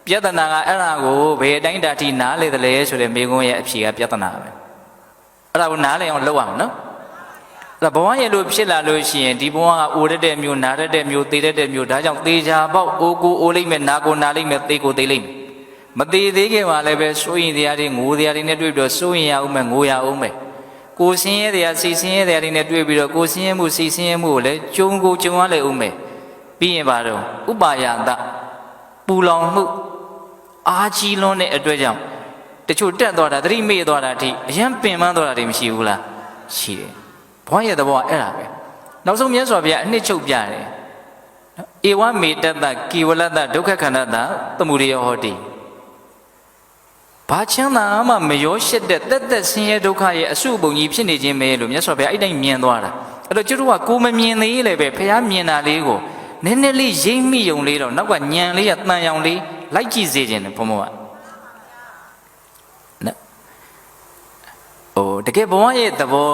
ပြဿနာကအဲ့ဒါကိုဘယ်အတိုင်းတာထိနားလေတယ်လဲဆိုတဲ့မိကုံးရဲ့အဖြေကပြဿနာပဲအဲ့ဒါကိုနားလည်အောင်လုပ်ရအောင်နော် ဘဝရဲ့လို့ဖြစ်လာလို့ရှိရင်ဒီဘဝကအိုရတဲ့မျိုးနာရတဲ့မျိုးသေတဲ့မျိုးဒါကြောင့်သေချာပေါက်အိုကိုအိုလိမ့်မယ်နာကိုနာလိမ့်မယ်သေကိုသေလိမ့်မယ်မသေးသေးခင်မှာလည်းပဲစိုးရင်တရားတွေငိုတရားတွေနဲ့တွေ့ပြီးတော့စိုးရင်ရအောင်မယ်ငိုရအောင်မယ်ကိုဆင်းရဲတရားစိတ်ဆင်းရဲတရားတွေနဲ့တွေ့ပြီးတော့ကိုဆင်းရဲမှုစိတ်ဆင်းရဲမှုကိုလည်းကြုံကိုကြုံရလေအောင်မယ်ပြီးရင်ပါတော့ဥပါယတပူလောင်မှုအားကြီးလွန်းတဲ့အတွက်ကြောင့်တချို့တက်သွားတာသတိမေ့သွားတာအထိအရင်ပင်ပန်းသွားတာတွေမရှိဘူးလားရှိတယ်ဘဝရဲ့သဘောကအဲ့ဒါပဲနောက်ဆုံးမြတ်စွာဘုရားအနှစ်ချုပ်ပြတယ်ဧဝမေတ္တကိဝလတ္တဒုက္ခခန္ဓတသမုဒယဟောတိဘာချမ်းသာမှမရောရှက်တဲ့တက်တက်ဆင်းရဲဒုက္ခရဲ့အစုပုံကြီးဖြစ်နေခြင်းပဲလို့မြတ်စွာဘုရားအဲ့တိုင်းမြင်သွားတာအဲ့တော့ကျတို့ကကိုမမြင်သေးလေပဲဘုရားမြင်တာလေးကိုနည်းနည်းလေးရိပ်မိယုံလေးတော့နောက်ကညံလေးကတန်ရောင်လေးလိုက်ကြည့်စေခြင်းတယ်ဘုံဘုံကတကယ်ဘဝရဲ့သဘော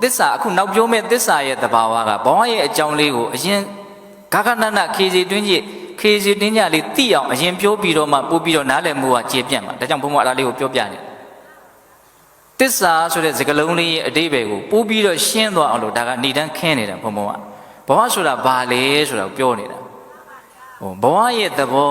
သစ္စာအခုနောက်ပြောမယ့်သစ္စာရဲ့သဘာဝကဘဝရဲ့အကြောင်းလေးကိုအရင်ဂဂနနခေစီတွင်းကြီးခေစီတင်းကြလေးသိအောင်အရင်ပြောပြီးတော့မှပို့ပြီးတော့နားလည်မှုကကျေပြန့်မှာဒါကြောင့်ဘုံဘအလားလေးကိုပြောပြနေသစ္စာဆိုတဲ့စကားလုံးလေးရဲ့အတိပ္ပယ်ကိုပို့ပြီးတော့ရှင်းသွားအောင်လို့ဒါကနေတန်းခင်းနေတာဘုံဘုံကဘဝဆိုတာဘာလဲဆိုတာကိုပြောနေတာဘဝရဲ့သဘော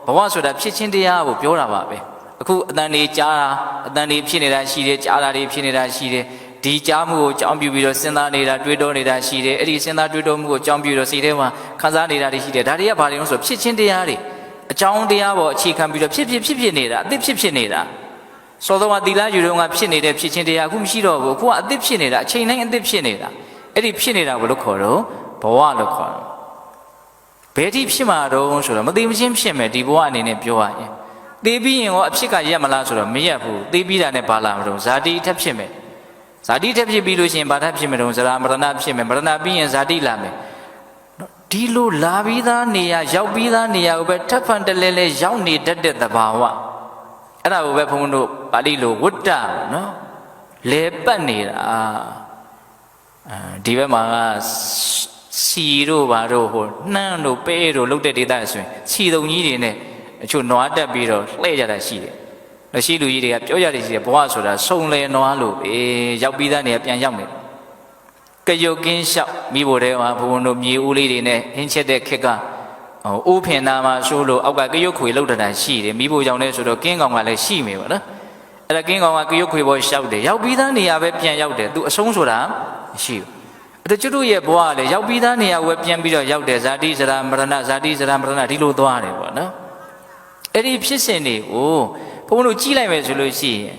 ဘဝဆိုတာဖြစ်ချင်းတရားကိုပြောတာပါပဲအခုအတန်တွေကြားတာအတန်တွေဖြစ်နေတာရှိတယ်ကြားတာတွေဖြစ်နေတာရှိတယ်ဒီကြားမှုကိုကြောင်းပြပြီးတော့စဉ်းစားနေတာတွေးတောနေတာရှိတယ်အဲ့ဒီစဉ်းစားတွေးတောမှုကိုကြောင်းပြတော့စိတ်ထဲမှာခံစားနေတာတွေရှိတယ်ဒါတွေကဘာတွေလဲဆိုဖြစ်ချင်းတရားတွေအကြောင်းတရားပေါ်အခြေခံပြီးတော့ဖြစ်နေတာအသစ်ဖြစ်နေတာစောစောကသီလယူတော့ကဖြစ်နေတဲ့ဖြစ်ချင်းတရားအခုမရှိတော့ဘူးအခုကအသစ်ဖြစ်နေတာအချိန်တိုင်းအသစ်ဖြစ်နေတာအဲ့ဒီဖြစ်နေတာဘယ်လိုခေါ်တော့ဘဝလို့ခေါ်တယ်ဘယ်ထိဖြစ်မှာတော့ဆိုတော့မသိမချင်းဖြစ်မယ်ဒီဘဝအနေနဲ့ပြောရရင်သေပြီးရင်ရောအဖြစ်ကရက်မလားဆိုတော့မရက်ဘူးသေပြီးတာနဲ့ပါလာမလို့ဇာတိထက်ဖြစ်မယ်ဇာတိထက်ဖြစ်ပြီးလို့ရှိရင်ဘာထက်ဖြစ်မယ်တော့ဇရာမရဏဖြစ်မယ်မရဏပြီးရင်ဇာတိလာမယ်ဒီလိုလာပြီးသားနေရာရောက်ပြီးသားနေရာကိုပဲထပ်ဖန်တလဲလဲရောက်နေတတ်တဲ့သဘာဝအဲ့ဒါကိုပဲဘုန်းတို့ပါဠိလိုဝတ္တနော်လဲပတ်နေတာဒီဘက်မှာစီတို့ဘာတို့ဟိုနှမ်းတို့ပဲတို့လုတ်တဲ့ဒေသဆိုရင်ခြီတုံကြီးတွေနဲ့အချို့နွားတက်ပြီးတော့လှည့်ကြတာရှိတယ်။လက်ရှိလူကြီးတွေကပြောရတယ်ရှိတယ်ဘဝဆိုတာစုံလဲနွားလို့ပဲရောက်ပြီးသားနေပြန်ရောက်နေတယ်။ကရုတ်ကင်းလျှောက်မိဖို့တဲမှာဘုံတို့မြေဦးလေးတွေနဲ့ဟင်းချက်တဲ့ခက်ကအိုးဖင်နာမှာဆိုးလို့အောက်ကကရုတ်ခွေလောက်တာရှိတယ်မိဖို့ကြောင့်လဲဆိုတော့ကင်းကောင်ကလည်းရှိမယ်ပေါ့နော်။အဲ့ဒါကင်းကောင်ကကရုတ်ခွေပေါ်လျှောက်တယ်ရောက်ပြီးသားနေရာပဲပြန်ရောက်တယ်သူအဆုံးဆိုတာမရှိဘူး။အဲ့ဒါကျွတ်ရဲ့ဘဝကလည်းရောက်ပြီးသားနေရာကိုပြန်ပြီးတော့ရောက်တယ်ဇာတိဇရာမရဏဇာတိဇရာမရဏဒီလိုသွားတယ်ပေါ့နော်။အဲ့ဒီဖြစ်စဉ်တွေကိုဘုန်းဘုန်းတို့ကြည့်လိုက်မယ်ဆိုလို့ရှိရင်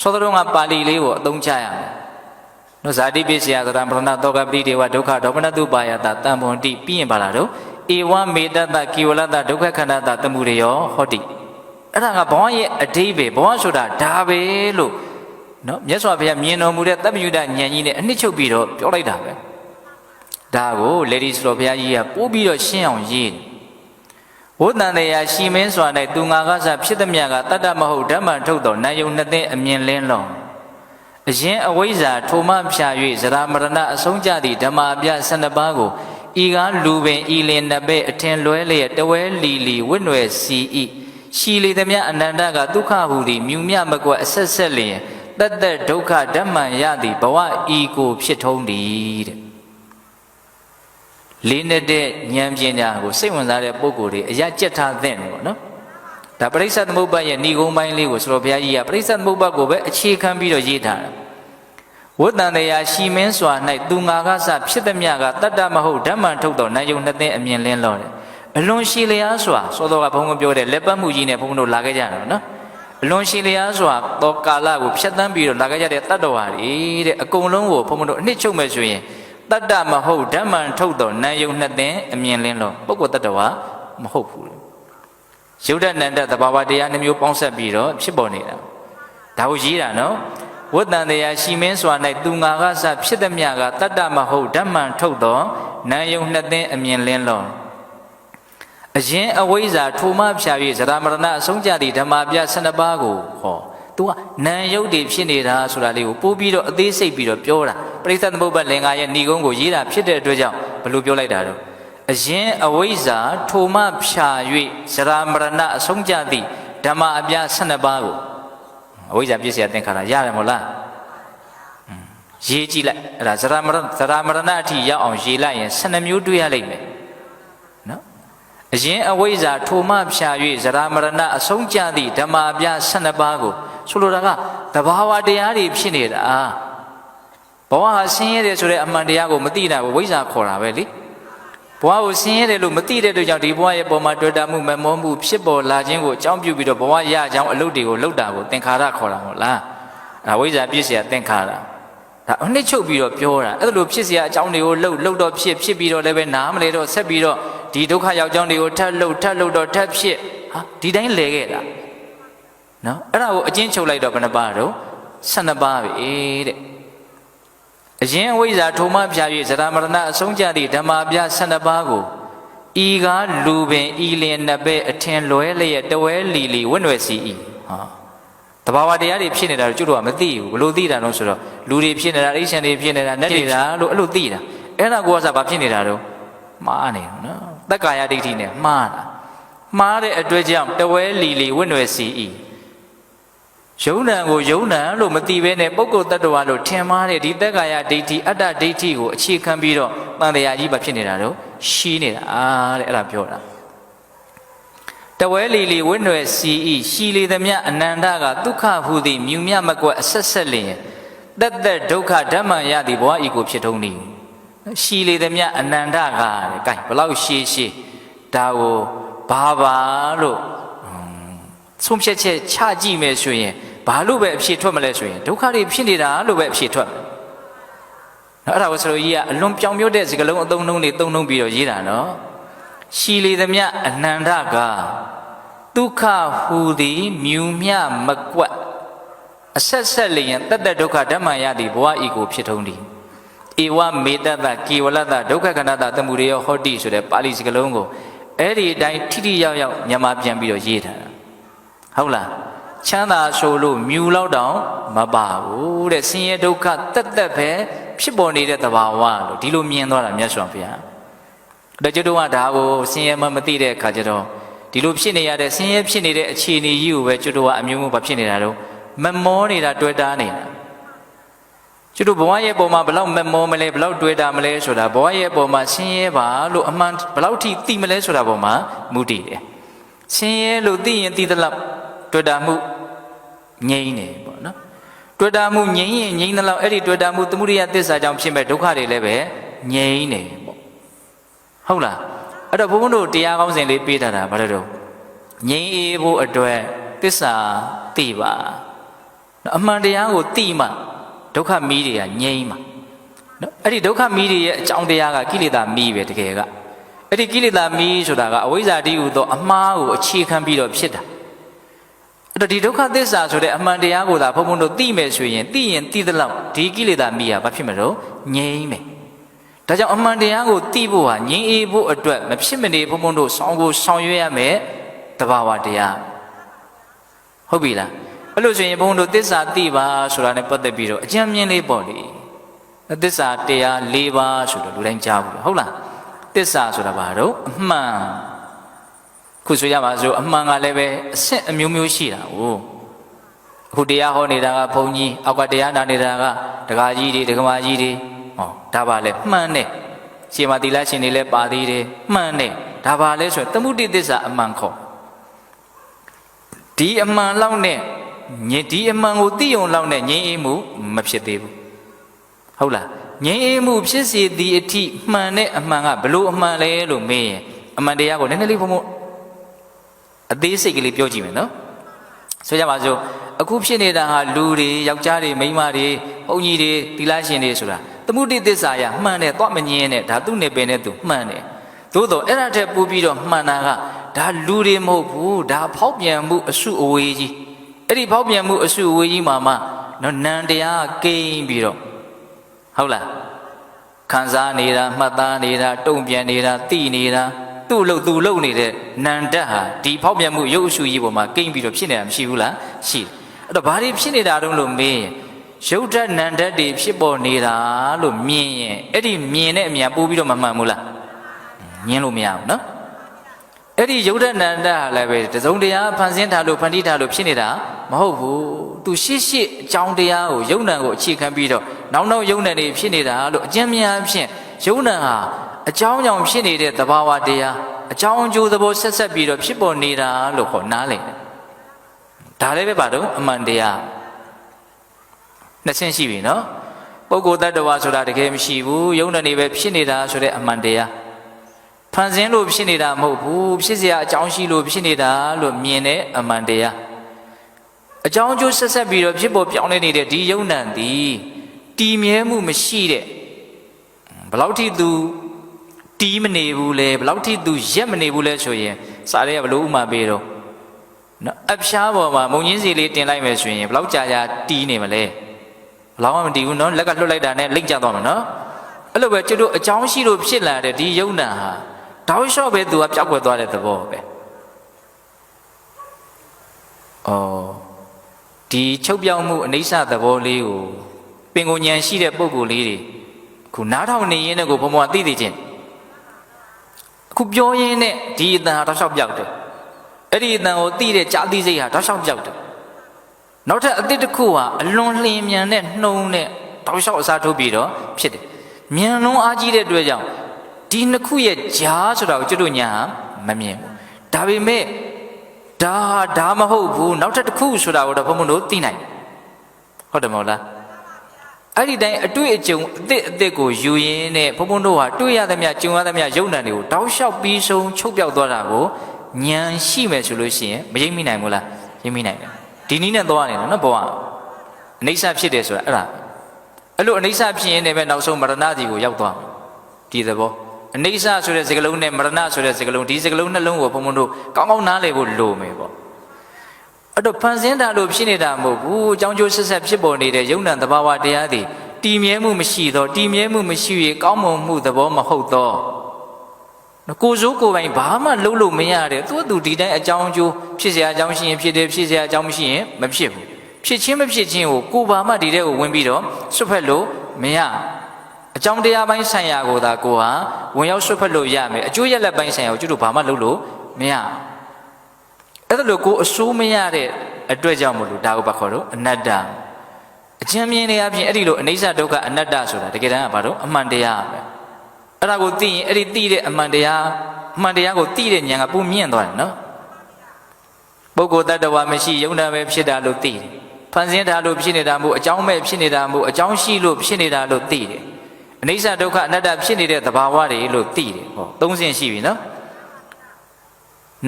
သောတော်ကပါဠိလေးကိုအသုံးချရမယ်။နော်ဇာတိပစ္စယသရမရဏတောကပတိဒေဝဒုက္ခဒေါမနတုပါယတတံဘွန်တိပြီးရင်ပါလာတော့ဧဝမေတ္တကိဝလတ္တဒုက္ခခန္ဓတသမုဒယောဟောတိအဲ့ဒါကဘဝရဲ့အဓိပ္ပာယ်ဘဝဆိုတာဒါပဲလို့နော်မြတ်စွာဘုရားမြင်တော်မူတဲ့တပ္ပယုဒဉာဏ်ကြီးနဲ့အနှစ်ချုပ်ပြီးတော့ပြောလိုက်တာပဲ။ဒါကိုလေဒီစတော်ဘုရားကြီးကပို့ပြီးတော့ရှင်းအောင်ရေးတယ်ဝတ္တန်တရားရှိမင်းစွာ၌သူငါကစားဖြစ်သည်မြတ်ကတတ္တမဟုတ်ဓမ္မထုတ်တော်နာယုံနှစ်သိအမြင်လင်းလုံးအရင်အဝိဇ္ဇာထိုမှဖြာ၍ဇရာမရဏအဆုံးကြသည့်ဓမ္မအပြ12ပါးကိုဤကားလူပင်ဤလင်နှစ်ပဲ့အထင်လွဲလျက်တဝဲလီလီဝိနွယ်စီဤရှိလေသည်မြတ်အနန္တကဒုက္ခဟူသည်မြူမြမကွက်အဆက်ဆက်လျင်တတ်တဲ့ဒုက္ခဓမ္မရသည်ဘဝဤကိုဖြစ်ထုံးသည်တဲ့လေးနေတဲ့ဉာဏ်ပညာကိုစိတ်ဝင်စားတဲ့ပုဂ္ဂိုလ်တွေအရကြက်ထားသင့်တယ်ပေါ့နော်ဒါပရိစ္ဆေသမုပ္ပါရဲ့ဏိဂုံးပိုင်းလေးကိုဆိုတော့ဘုရားကြီးကပရိစ္ဆေသမုပ္ပါကိုပဲအခြေခံပြီးတော့ရေးထားတယ်ဝတ္တန်တရားရှိမင်းစွာ၌သူငါကစဖြစ်သည်မြတ်ကတတ္တမဟုတ်ဓမ္မထုတ်တော်နာယုံနှစ်သိအမြင်လင်းလို့တယ်အလွန်ရှိလျားစွာသောတော်ကဘုန်းကပြောတဲ့လက်ပတ်မှုကြီးနဲ့ဘုန်းတို့လာခဲ့ကြတယ်နော်အလွန်ရှိလျားစွာသောကာလကိုဖြတ်သန်းပြီးတော့လာခဲ့ကြတဲ့တတ္တဝါတွေတဲ့အကုန်လုံးကိုဘုန်းတို့အနှစ်ချုပ်မဲ့ဆိုရင်တတ္တမဟုတ်ဓမ္မထုတ်တော်နာယုံနှစ်သိအမြင်လင်းလို့ပုဂ္ဂိုလ်တတ္တဝါမဟုတ်ဘူးယုဒ္ဓနန္တသဘာဝတရားနှမျိုးပေါင်းဆက်ပြီးတော့ဖြစ်ပေါ်နေတာဒါကိုရေးတာနော်ဝတ္တန်တရားရှိမင်းစွာ၌သူငါကစဖြစ်သည်မြတ်ကတတ္တမဟုတ်ဓမ္မထုတ်တော်နာယုံနှစ်သိအမြင်လင်းလို့အရင်အဝိဇ္ဇာထိုမှဖြာ၍ဇရာမရဏအဆုံးကြသည့်ဓမ္မပြ12ပါးကိုဟောသူကနာယုတ်တွေဖြစ်နေတာဆိုတာလေးကိုပို့ပြီးတော့အသေးစိတ်ပြီးတော့ပြောတာပရိစ္ဆေသမုပ္ပါလင်္ကာရဲ့ဏိဂုံးကိုရေးတာဖြစ်တဲ့အတွက်ကြောင့်ဘယ်လိုပြောလိုက်တာတော့အရင်အဝိဇ္ဇာထိုမှဖြာ၍ဇရာမရဏအဆုံးကြသည့်ဓမ္မအပြ12ပါးကိုအဝိဇ္ဇာပြည့်စရာသင်္ခါရရတယ်မို့လား ရေးကြည့်လိုက်အဲ့ဒါဇရာမရဏအထိရောက်အောင်ရေးလိုက်ရင်12မျိုးတွေ့ရလိမ့်မယ်နော်အရင်အဝိဇ္ဇာထိုမှဖြာ၍ဇရာမရဏအဆုံးကြသည့်ဓမ္မအပြ12ပါးကိုဆိုလိုတာကသဘာဝတရားတွေဖြစ်နေတာဘဝဟာဆင်းရဲတယ်ဆိုတဲ့အမှန်တရားကိုမသိတာကိုဝိဇ္ဇာခေါ်တာပဲလေဘဝကိုဆင်းရဲတယ်လို့မသိတဲ့အတွက်ကြောင့်ဒီဘဝရဲ့ပုံမှာတွေ့တာမှုမမောမှုဖြစ်ပေါ်လာခြင်းကိုအကြောင်းပြုပြီးတော့ဘဝရကြောင်းအလုပ်တွေကိုလုပ်တာကိုသင်္ခါရခေါ်တာမဟုတ်လားဒါဝိဇ္ဇာပြည့်စရာသင်္ခါရဒါအနှစ်ချုပ်ပြီးတော့ပြောတာအဲ့လိုဖြစ်စရာအကြောင်းတွေကိုလှုပ်တော့ဖြစ်ပြီးတော့လည်းပဲနားမလဲတော့ဆက်ပြီးတော့ဒီဒုက္ခရောက်ကြောင်းတွေကိုထပ်လှုပ်တော့ထပ်ဖြစ်ဟာဒီတိုင်းလဲခဲ့တာနော်အဲ့ဒါကိုအချင်းချုပ်လိုက်တော့ဘယ်နှပါတော့12ပါးပဲတဲ့အရင်အဝိဇ္ဇာထိုမှဖြာ၍ဇရာမရဏအဆုံးကြသည့်ဓမ္မအပြ12ပါးကိုဤကားလူပင်ဤလင်နှစ်ပဲအထင်လွဲလျက်တဝဲလီဝင့်ွယ်စီ၏ဟာတဘာဝတရားတွေဖြစ်နေတာတို့ကျွတ်တော့မသိဘူးဘလို့သိတာတော့ဆိုတော့လူတွေဖြစ်နေတာအိရှင်တွေဖြစ်နေတာနတ်နေတာလို့အဲ့လိုသိတာအဲ့ဒါကိုကစားဘာဖြစ်နေတာတော့မှားနေတယ်နော်တက္ကာယဒိဋ္ဌိနဲ့မှားတာမှားတဲ့အတွက်ကြောင့်တဝဲလီဝင့်ွယ်စီ၏ယုံနံကိုယုံနံလို့မသိဘဲနဲ့ပုဂ္ဂိုလ်တ attva လို့ထင်မှားတဲ့ဒီတက္ကာယဒိဋ္ဌိအတ္တဒိဋ္ဌိကိုအခြေခံပြီးတော့တန်တရားကြီးဘာဖြစ်နေတာတော့ရှင်းနေတာတဲ့အဲ့ဒါပြောတာတဝဲလီဝိနွယ်စီဤရှီလေသမျှအနန္တကဒုက္ခဟူသည်မြူမြမကွက်အဆက်ဆက်လျင်တက်ဒုက္ခဓမ္မရသည်ဘဝဤကိုဖြစ်ထုံးသည်ရှီလေသမျှအနန္တကတဲ့ကဲဘလောက်ရှည်ဒါကိုဘာလို့ဆုံးဖြတ်ချက်ချကြည့်မယ်ဆိုရင်ဘာလို့ပဲအဖြေထွက်မလဲဆိုရင်ဒုက္ခတွေဖြစ်နေတာလို့ပဲအဖြေထွက်မယ်နော်အဲ့ဒါကိုဆိုလို့ကြီးကအလွန်ပြောင်မြုပ်တဲ့စကားလုံးအသုံးနှုန်းတွေသုံးနှုန်းပြီးတော့ရေးတာနော်ရှီလေသမျှအနန္တကဒုက္ခဟူသည်မြူမြမကွက်အဆက်လျင်တက်ဒုက္ခဓမ္မရသည်ဘဝဤကိုဖြစ်ထုံးသည်ဧဝမေတ္တကေဝလတဒုက္ခကဏ္ဍတမှုရိယဟောတိဆိုတဲ့ပါဠိစကားလုံးကိုအဲ့ဒီအတိုင်းထိရောက်မြန်မာပြန်ပြီးတော့ရေးထားတာဟုတ်လားချမ်းသာဆိုလို့မြူလောက်တောင်မပါဘူးတဲ့ဆင်းရဲဒုက္ခတက်ပဲဖြစ်ပေါ်နေတဲ့သဘာဝလို့ဒီလိုမြင်သွားတာမြတ်စွာဘုရားဒါကျွတ်တော့ဒါကိုဆင်းရဲမှမသိတဲ့အခါကျတော့ဒီလိုဖြစ်နေရတဲ့ဆင်းရဲဖြစ်နေတဲ့အခြေအနေကြီးကိုပဲကျွတ်တော့အမျိုးမျိုးဘာဖြစ်နေတာတော့မမောနေတာတွေ့တာနေတာကျွတ်တော့ဘဝရဲ့ပုံမှာဘလောက်မမောမလဲဘလောက်တွေ့တာမလဲဆိုတာဘဝရဲ့ပုံမှာဆင်းရဲပါလို့အမှန်ဘလောက်ထိသိမလဲဆိုတာပုံမှာမူတည်တယ်ဆင်းရဲလို့သိရင်သိသလောက်တွေ့တာမှုငြိမ်းနေပေါ့နော်တွေ့တာမှုငြိမ်းရင်ငြိမ်းသလောက်အဲ့ဒီတွေ့တာမှုသမုဒိယသစ္စာကြောင့်ဖြစ်မဲ့ဒုက္ခတွေလည်းပဲငြိမ်းနေပေါ့ဟုတ်လားအဲ့တော့ဘုန်းဘုန်းတို့တရားကောင်းစဉ်လေးပေးထားတာဘာလို့တော့ငြိမ်းအေးဖို့အတွက်သစ္စာသိပါအမှန်တရားကိုသိမှဒုက္ခမီးတွေကငြိမ်းမှာနော်အဲ့ဒီဒုက္ခမီးတွေရဲ့အကြောင်းတရားကကိလေသာမီးပဲတကယ်ကအဲ့ဒီကိလေသာမီးဆိုတာကအဝိဇ္ဇာတည်းဟူသောအမှားကိုအခြေခံပြီးတော့ဖြစ်တာအဲ့တော့ဒီဒုက္ခသစ္စာဆိုတဲ့အမှန်တရားကိုသာဘုံဘုံတို့သိမယ်ဆိုရင်သိသလောက်ဒီကိလေသာမီးကဘာဖြစ်မလို့ငြိမ်းမယ်ဒါကြောင့်အမှန်တရားကိုသိဖို့ဟာငြိမ်းအေးဖို့အတွက်မဖြစ်မနေဘုံဘုံတို့ဆောင်ရွက်ရမယ်တဘာဝတရားဟုတ်ပြီလားအဲ့လိုဆိုရင်ဘုံတို့သစ္စာသိပါဆိုတာနဲ့ပတ်သက်ပြီးတော့အကျဉ်းမြင်လေးပေါ့လေသစ္စာတရား၄ပါးဆိုတော့လူတိုင်းကြားဘူးဟုတ်လားသစ္စာဆိုတာဘာတော့အမှန်ခုဆိုရပါစို့အမှန်ကလည်းပဲအဆင့်အမျိုးမျိုးရှိတာဟုတ်အခုတရားဟောနေတာကဘုန်းကြီးအောက်ကတရားနာနေတာကဒကာကြီးတွေဒကမာကြီးတွေဟောဒါပါလေမှန်တယ်ရှင်မသီလရှင်တွေလည်းပါသေးတယ်မှန်တယ်ဒါပါလဲဆိုရင်သမုဒိသစ္စာအမှန်ခေါ်ဒီအမှန်လောက်နဲ့ဒီအမှန်ကိုသိုံလောက်နဲ့ငြိမ်းအေးမှုမဖြစ်သေးဘူးဟုတ်လားငြိမ်းအေးမှုဖြစ်စေသည့်အထိမှန်တဲ့အမှန်ကဘလို့အမှန်လဲလို့မေးရင်အမှန်တရားကိုနည်းနည်းလေးဘုံဘုံအသေးစိတ်ကလေးပြောကြည့်မယ်နော်ဆိုကြပါစို့အခုဖြစ်နေတာဟာလူတွေယောက်ျားတွေမိန်းမတွေဘုန်းကြီးတွေသီလရှင်တွေဆိုတာသမုဒိသစ္စာရမှန်တယ်သွားမငြင်းနဲ့ဒါသူ့နေပင်နဲ့သူမှန်တယ်သို့တော့အဲ့ဒါထက်ပိုပြီးတော့မှန်တာကဒါလူတွေမဟုတ်ဘူးဒါဖောက်ပြန်မှုအစုအဝေးကြီးအဲ့ဒီဖောက်ပြန်မှုအစုအဝေးကြီးမှာနော်နံတရားကိန်းပြီးတော့ဟုတ်လားခံစားနေတာမှတ်သားနေတာတုံ့ပြန်နေတာသိနေတာသူ့လို့သူ့လို့နေတဲ့နံတက်ဟာဒီဖောက်ပြန်မှုရုပ်အစုကြီးပေါ်မှာကိန်းပြီးတော့ဖြစ်နေတာမရှိဘူးလားရှိတယ်အဲ့တော့ဘာတွေဖြစ်နေတာတုံးလို့မေးရင်ရုပ်ဓာတ်နံဓာတ်တွေဖြစ်ပေါ်နေတာလို့မြင်ရင်အဲ့ဒီမြင်တဲ့အမြင်ပို့ပြီးတော့မမှန်ဘူးလားညင်းလို့မရဘူးနော် အဲ့ဒီယုတ်တဏ္ဍလည်းပဲတစုံတရားဖန်ဆင်းထားလို့ဖန်တီးထားလို့ဖြစ်နေတာမဟုတ်ဘူးသူရှစ်အကြောင်းတရားကိုယုံနံကိုအခြေခံပြီးတော့နောက်ယုံနံတွေဖြစ်နေတာလို့အကျဉ်းများဖြင့်ယုံနံဟာအကြောင်းကြောင့်ဖြစ်နေတဲ့သဘာဝတရားအကြောင်းအကျိုးသဘောဆက်ပြီးတော့ဖြစ်ပေါ်နေတာလို့ခေါ်နားလည်တယ်ဒါလည်းပဲပါတော့အမှန်တရားနှစ်ဆင့်ရှိပြီနော်ပုဂ္ဂိုလ်တ attva ဆိုတာတကယ်မရှိဘူးယုံနံတွေပဲဖြစ်နေတာဆိုတဲ့အမှန်တရားဖန်ဆင်းလို့ဖြစ်နေတာမဟုတ်ဘူးဖြစ်เสียအကြောင်းရှိလို့ဖြစ်နေတာလို့မြင်တဲ့အမှန်တရားအကြောင်းအကျိုးဆက်ပြီးတော့ဖြစ်ပေါ်ပြောင်းလဲနေတဲ့ဒီယုံနံသည်တည်မြဲမှုမရှိတဲ့ဘယ်လောက်ထိသူတီးမနေဘူးလဲဘယ်လောက်ထိသူရက်မနေဘူးလဲဆိုရင်စာရဲကဘလို့ဥမာပေးတော့နော်အဖျားပေါ်မှာမုံညင်းစီလေးတင်လိုက်မယ်ဆိုရင်ဘယ်လောက်ကြာတီးနေမလဲဘယ်လောက်မှမတီးဘူးနော်လက်ကလွတ်လိုက်တာနဲ့လိမ့်ကျသွားမှာနော်အဲ့လိုပဲကျတို့အကြောင်းရှိလို့ဖြစ်လာတဲ့ဒီယုံနံဟာတောက်လျှော့ပဲသူကပျောက်ကွယ်သွားတဲ့သဘောပဲဒီချုပ်ပြောင်းမှုအနိစ္စသဘောလေးကိုပင်ကိုဉာဏ်ရှိတဲ့ပုဂ္ဂိုလ်လေးတွေခုနားထောင်နေရင်းနဲ့ကိုဘုံဘုံသိသိချင်းအခုပြောရင်းနဲ့ဒီအတန်ဟာတောက်လျှောက်ပြောက်တယ်အဲ့ဒီအတန်ကိုသိတဲ့ကြားသိစိတ်ဟာတောက်လျှောက်ပြောက်တယ်နောက်ထပ်အသစ်တစ်ခုဟာအလွန်လျင်မြန်တဲ့နှုံနဲ့တောက်လျှောက်အစားထိုးပြီးတော့ဖြစ်တယ်မြန်လုံးအားကြီးတဲ့အတွက်ကြောင့်ဒီနှစ်ခုရဲ့ကြားဆိုတာကိုကျွတ်တို့ညာမမြင်ဘူးဒါပေမဲ့ဒါမဟုတ်ဘူးနောက်ထပ်တစ်ခုဆိုတာကိုတော့ဘုံဘုံတို့သိနိုင်ဟုတ်တယ်မဟုတ်လားအဲ့ဒီတိုင်းအတွေ့အကြုံအသစ်ကိုယူရင်းနဲ့ဘုံဘုံတို့ဟာတွေ့ရသမျှကြုံရသမျှယုံနံတွေကိုတောက်လျှောက်ပြီးဆုံးချုပ်ပြောက်သွားတာကိုဉာဏ်ရှိမယ်ဆိုလို့ရှိရင်မရိပ်မိနိုင်ဘူးလားရိပ်မိနိုင်တယ်ဒီနည်းနဲ့သွားနေတယ်နော်ဘဝအနိစ္စဖြစ်တယ်ဆိုတာအဲ့လိုအနိစ္စဖြစ်ရင်လည်းပဲနောက်ဆုံးမရဏစီကိုရောက်သွားမယ်ဒီသဘောအနိစ္စဆိုတဲ့စကားလုံးနဲ့မရဏဆိုတဲ့စကားလုံးဒီစကားလုံးနှလုံးကိုဘုံဘုံတို့ကောင်းကောင်းနားလည်ဖို့လိုမယ်ပေါ့အဲ့တော့ဖန်ဆင်းတာလို့ဖြစ်နေတာမဟုတ်ဘူးအကြောင်းကျိုးဆက်ဖြစ်ပေါ်နေတဲ့ယုံနံသဘာဝတရားတွေတည်မြဲမှုမရှိတော့တည်မြဲမှုမရှိရင်ကောင်းမွန်မှုသဘောမဟုတ်တော့ကိုယ်စိုးကိုယ်ပိုင်ဘာမှလုပ်လို့မရတဲ့သူဒီတိုင်းအကြောင်းကျိုးဖြစ်เสียအကြောင်းရှိရင်ဖြစ်တယ်ဖြစ်เสียအကြောင်းမရှိရင်မဖြစ်ဘူးဖြစ်ချင်းမဖြစ်ချင်းကိုကိုယ်ဘာမှဒီတဲ့ကိုဝင်ပြီးတော့ဆွတ်ဖက်လို့မရအကြောင်းတရားပိုင်းဆိုင်ရာကိုသာကိုဟာဝင်ရောက်ဆွတ်ဖက်လို့ရမယ်အကျိုးရလက်ပိုင်းဆိုင်ရာကိုကျွတ်တို့ဘာမှလုပ်လို့မရအဲ့ဒါလို့ကိုအစိုးမရတဲ့အတွက်ကြောင့်မလို့ဒါကိုဘာခေါ်တော့အနတ္တအကျဉ်းမြင်နေအပြင်အဲ့ဒီလိုအနိစ္စဒုက္ခအနတ္တဆိုတာတကယ်တမ်းကဘာလို့အမှန်တရားပဲအဲ့ဒါကိုသိရင်အဲ့ဒီသိတဲ့အမှန်တရားကိုသိတဲ့ဉာဏ်ကပုံမြင့်သွားတယ်နော်ပုဂ္ဂိုလ်တ attva မရှိယုံနာပဲဖြစ်တာလို့သိတယ်ဖန်ဆင်းတာလို့ဖြစ်နေတာမို့အကြောင်းမဲ့ဖြစ်နေတာမို့အကြောင်းရှိလို့ဖြစ်နေတာလို့သိတယ်အနိစ္စဒုက္ခအနတ္တဖြစ်နေတဲ့သဘာဝတွေလို့သိတယ်ဟောသုံးဆင့်ရှိပြီနော်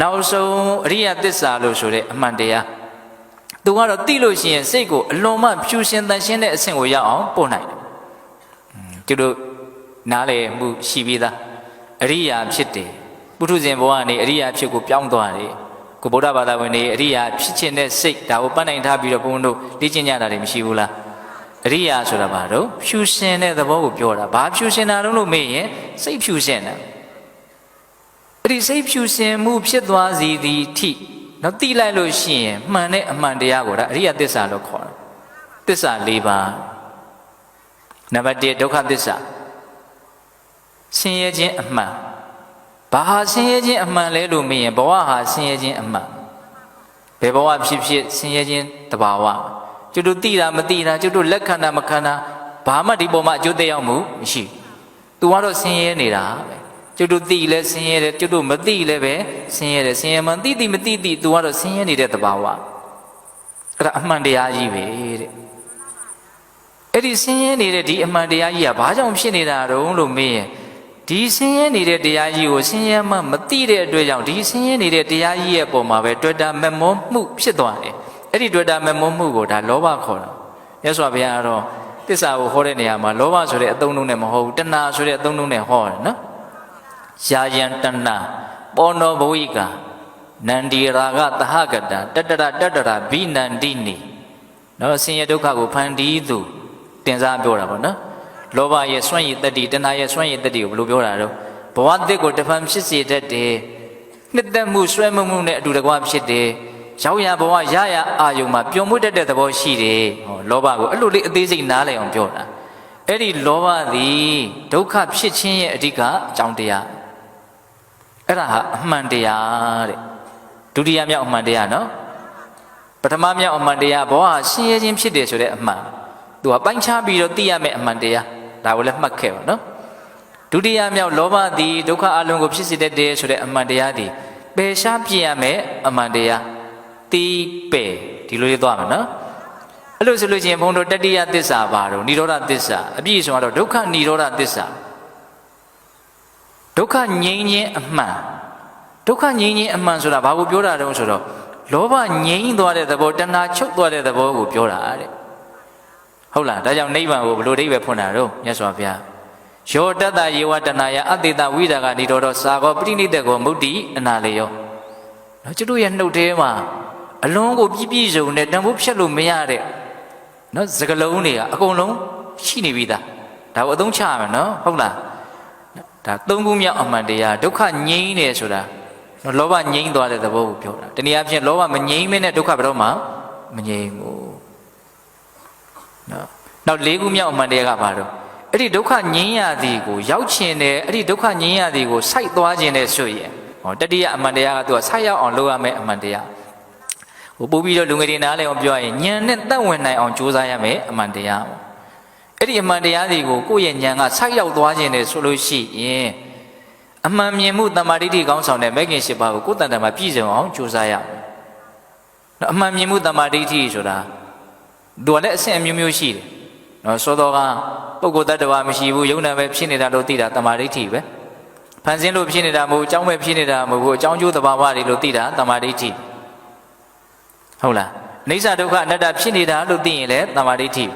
နောက်ဆုံးအရိယသစ္စာလို့ဆိုတဲ့အမှန်တရားသူကတော့သိလို့ရှိရင်စိတ်ကိုအလွန်မှဖြူရှင်တန်ရှင်းတဲ့အဆင့်ကိုရောက်အောင်ပို့နိုင်တယ်သူတို့နားလည်မှုရှိပြီးသားအရိယာဖြစ်တယ်ပုထုဇဉ်ဘဝကနေအရိယာဖြစ်ကိုပြောင်းသွားတယ်ကိုဗုဒ္ဓဘာသာဝင်တွေအရိယာဖြစ်ခြင်းတဲ့စိတ်ဒါကိုပတ်နိုင်ထားပြီးတော့ဘုန်းတို့လေ့ကျင့်ကြတာတွေမရှိဘူးလားအရိယာဆိုတာဘာတော့ဖြူရှင်တဲ့သဘောကိုပြောတာဘာဖြူရှင်တာလို့မေးရင်စိတ်ဖြူရှင်တာအဲ့ဒီစိတ်ဖြူရှင်မှုဖြစ်သွားစီသည်ထိနော်သိလိုက်လို့ရှိရင်မှန်တဲ့အမှန်တရားကိုဒါအရိယသစ္စာလို့ခေါ်တယ်သစ္စာ၄ပါးနံပါတ်1ဒုက္ခသစ္စာဆင်းရဲခြင်းအမှန်ဘာဟာဆင်းရဲခြင်းအမှန်လဲလို့မေးရင်ဘဝဟာဆင်းရဲခြင်းအမှန်ဘယ်ဘဝဖြစ်ဖြစ်ဆင်းရဲခြင်းတဘာဝကျွတ်တို့သိတာမသိတာကျွတ်တို့လက်ခံတာမခံတာဘာမှဒီပေါ်မှာအကျိုးသက်ရောက်မှုမရှိသူကတော့ဆင်းရဲနေတာပဲကျွတ်တို့သိလဲဆင်းရဲတယ်ကျွတ်တို့မသိလဲပဲဆင်းရဲတယ်ဆင်းရဲမှသိမသိသူကတော့ဆင်းရဲနေတဲ့တဘာဝအဲ့ဒါအမှန်တရားကြီးပဲတဲ့အဲ့ဒီဆင်းရဲနေတဲ့ဒီအမှန်တရားကြီးကဘာကြောင့်ဖြစ်နေတာတုံးလို့မေးရင်ဒီဆင်းရဲနေတဲ့တရားကြီးကိုဆင်းရဲမှမသိတဲ့အတွက်ကြောင့်ဒီဆင်းရဲနေတဲ့တရားကြီးရဲ့ပုံမှာပဲတွေ့တာမမောမှုဖြစ်သွားတယ်အဲ့ဒီတွေ့တာမမောမှုကိုဒါလောဘခေါ်တာမြတ်စွာဘုရားကတော့သစ္စာကိုဟောတဲ့နေရာမှာလောဘဆိုတဲ့အသုံးနှုန်းနဲ့မဟုတ်ဘူးတဏှာဆိုတဲ့အသုံးနှုန်းနဲ့ဟောတယ်နော်ယာယံတဏှာပောနောဘဝိကာနန္ဒီရာဂသဟကတတတရဘိနန္တိနိနော်ဆင်းရဲဒုက္ခကိုဖန်တီးသူတင်စားပြောတာပေါ့နော်လောဘရဲ့စွန့်ရည်တတ္တိတဏှာရဲ့စွန့်ရည်တတ္တိကိုဘယ်လိုပြောတာတော့ဘဝတစ်ကိုတဖန်ဖြစ်စေတတ်တယ်နှစ်သက်မှုဆွဲမှုနဲ့အတူတကွဖြစ်တယ်ရောက်ရဘဝရရအာယုံမှာပျော်မွေ့တတ်တဲ့သဘောရှိတယ်ဟောလောဘကိုအဲ့လိုလေးအသေးစိတ်နားလည်အောင်ပြောတာအဲ့ဒီလောဘသည်ဒုက္ခဖြစ်ခြင်းရဲ့အဓိကအကြောင်းတရား အဲ့ဒါဟာအမှန်တရားတဲ့ဒုတိယမြောက်အမှန်တရားနော်ပထမမြောက်အမှန်တရားဘဝဆင်းရဲခြင်းဖြစ်တယ်ဆိုတဲ့အမှန်သူကပိုင်းခြားပြီးတော့သိရမယ့်အမှန်တရားဒါကိုလည်းမှတ်ခဲ့ပါနော်ဒုတိယမြောက်လောဘသည်ဒုက္ခအလုံးကိုဖြစ်စေတတ်တယ်ဆိုတဲ့အမှန်တရားသည်ပယ်ရှားပြရမယ့်အမှန်တရားတီးပယ်ဒီလိုလေးသွားမယ်နော်အဲ့လိုဆိုလို့ချင်းဘုန်းတော်တတိယသစ္စာပါတော့និရောဓသစ္စာအပြည့်စုံတော့ဒုက္ခនិရောဓသစ္စာဒုက္ခငြိမ်းခြင်းအမှန်ဒုက္ခငြိမ်းခြင်းအမှန်ဆိုတာဘာကိုပြောတာတုံးဆိုတော့လောဘငြိမ်းသွားတဲ့သဘောတဏှာချုပ်သွားတဲ့သဘောကိုပြောတာတဲ့ဟုတ်လားဒါကြောင့်နိဗ္ဗာန်ကိုဘယ်လိုအိဗယ်ဖွင့်တာတော့မြတ်စွာဘုရားယောတတ္တယေဝတဏှာယအတေတဝိဒါကនិရောဓစာကောပရိနိတ္တကောမုဒ္တိအနာလေယောနော်ကျွတ်ရဲ့နှုတ်ထဲမှာအလုံးကိုပြည့်ပြည့်စုံနဲ့တန်ဖိုးဖြတ်လို့မရတဲ့နော်စကလုံးတွေကအကုန်လုံးရှိနေပြီသားဒါကိုအသုံးချရမယ်နော်ဟုတ်လားဒါသုံးခုမြောက်အမှန်တရားဒုက္ခငြိမ်းတယ်ဆိုတာနော်လောဘငြိမ်းသွားတဲ့သဘောကိုပြောတာတနည်းအားဖြင့်လောဘမငြိမ်းမနဲ့ဒုက္ခဘယ်တော့မှမငြိမ်းဘူးနော်နောက်လေးခုမြောက်အမှန်တရားကဘာတော့အဲ့ဒီဒုက္ခငြိမ်းရသည်ကိုရောက်ချင်တယ်အဲ့ဒီဒုက္ခငြိမ်းရသည်ကိုစိုက်သွားခြင်းနဲ့ဆိုရင်ဟောတတိယအမှန်တရားကသူကစိုက်ရောက်အောင်လုပ်ရမယ်အမှန်တရားဟိုပို့ပြီးတော့လူငယ်တွေနားလည်အောင်ပြောရင်ဉာဏ်နဲ့တတ်ဝင်နိုင်အောင်ကြိုးစားရမယ်အမှန်တရားပေါ့အဲ့ဒီအမှန်တရားတွေကိုကိုယ့်ရဲ့ဉာဏ်ကစိုက်ရောက်သွားခြင်းနဲ့ဆိုလို့ရှိရင်အမှန်မြင်မှုတမာတိတိကောင်းဆောင်တဲ့မဲခင်၈ပါးကိုကိုယ်တန်တန်မှာပြည့်စုံအောင်ကြိုးစားရမယ်နော်အမှန်မြင်မှုတမာတိတိဆိုတာသူကလည်းအဆင့်အမျိုးမျိုးရှိတယ်နော်သောတော်ကပုဂ္ဂိုလ်တ attva မရှိဘူးယုံနာပဲဖြစ်နေတာလို့သိတာတမာဒိဋ္ဌိပဲဖန်ဆင်းလို့ဖြစ်နေတာမဟုတ်အကြောင်းပဲဖြစ်နေတာမဟုတ်ဘူးအကြောင်းကျိုးသဘာဝတွေလို့သိတာတမာဒိဋ္ဌိဟုတ်လားအိဋ္ဌဒုက္ခအနတ္တဖြစ်နေတာလို့သိရင်လည်းတမာဒိဋ္ဌိ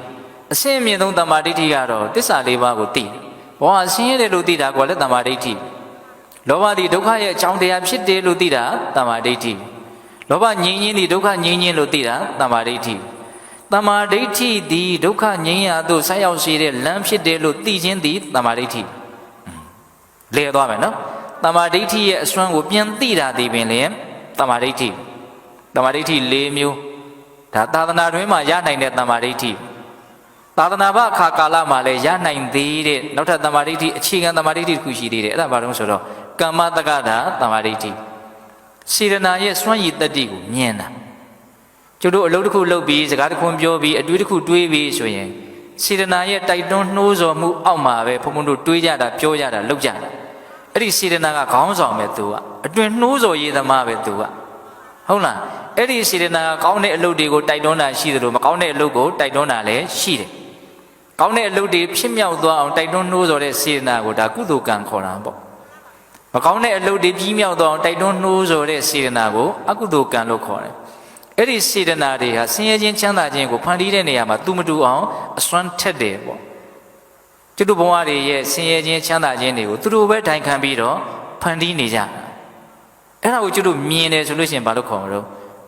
အရှင်းမြင့်ဆုံးတမာဒိဋ္ဌိကတော့သစ္စာ၄ပါးကိုသိတယ်ဘောဟာဆင်းရဲတယ်လို့သိတာကလည်းတမာဒိဋ္ဌိလောဘသည်ဒုက္ခရဲ့အကြောင်းတရားဖြစ်တယ်လို့သိတာတမာဒိဋ္ဌိလောဘငြိမ်းခြင်းသည်ဒုက္ခငြိမ်းခြင်းလို့သိတာတမာဒိဋ္ဌိတမာဒိဋ္ဌိသည်ဒုက္ခငြိမ်းရာသို့ဆက်ရောက်စေတဲ့လမ်းဖြစ်တယ်လို့သိခြင်းသည်တမာဒိဋ္ဌိလဲသွားမယ်နော်တမာဒိဋ္ဌိရဲ့အစွမ်းကိုပြန်သိတာဒီပင်လေတမာဒိဋ္ဌိတမာဒိဋ္ဌိ၄မျိုးဒါသာသနာတွင်မှာရနိုင်တဲ့တမာဒိဋ္ဌိသာသနာ့ဘအခါကာလမှာလည်းရနိုင်သေးတဲ့နောက်ထပ်တမာဒိဋ္ဌိအခြေခံတမာဒိဋ္ဌိတစ်ခုရှိသေးတယ်အဲ့ဒါဘာလို့ဆိုတော့ကမ္မတက္ကတာတမာဒိဋ္ဌိစေတနာရဲ့စွမ်းရည်တတ္တိကိုမြင်တာကျတို့အလုပ်တစ်ခုလုပ်ပြီးစကားတစ်ခုပြောပြီးအတွေးတစ်ခုတွေးပြီးဆိုရင်စေတနာရဲ့တိုက်တွန်းနှိုးဆော်မှုအောက်မှာပဲဘုံဘုံတို့တွေးကြတာပြောကြတာလုပ်ကြတာအဲ့ဒီစေတနာကခေါင်းဆောင်ပဲသူကအတွင်နှိုးဆော်ရေးသမားပဲသူကဟုတ်လားအဲ့ဒီစေတနာကကောင်းတဲ့အလုပ်တွေကိုတိုက်တွန်းတာရှိသလိုမကောင်းတဲ့အလုပ်ကိုတိုက်တွန်းတာလည်းရှိတယ်ကောင်းတဲ့အလုပ်တွေဖြစ်မြောက်သွားအောင်တိုက်တွန်းနှိုးဆော်တဲ့စေတနာကိုဒါကုသိုလ်ကံခေါ်တာပေါ့မကောင်းတဲ့အလုပ်တွေပြီးမြောက်သွားအောင်တိုက်တွန်းနှိုးဆော်တဲ့စေတနာကိုအကုသိုလ်ကံလို့ခေါ်တယ်အဲ့ဒီစေတနာတွေဟာဆင်းရဲခြင်းချမ်းသာခြင်းကိုဖန်တီးတဲ့နေရာမှာသူမတူအောင်အစွမ်းထက်တယ်ပေါ့ကျွတ်ဘဝတွေရဲ့ဆင်းရဲခြင်းချမ်းသာခြင်းတွေကိုသူတို့ပဲတိုင်ခံပြီးတော့ဖန်တီးနေကြတာအဲ့ဒါကိုကျွတ်မြင်တယ်ဆိုလို့ရှိရင်ဘာလို့ခေါ်မလို့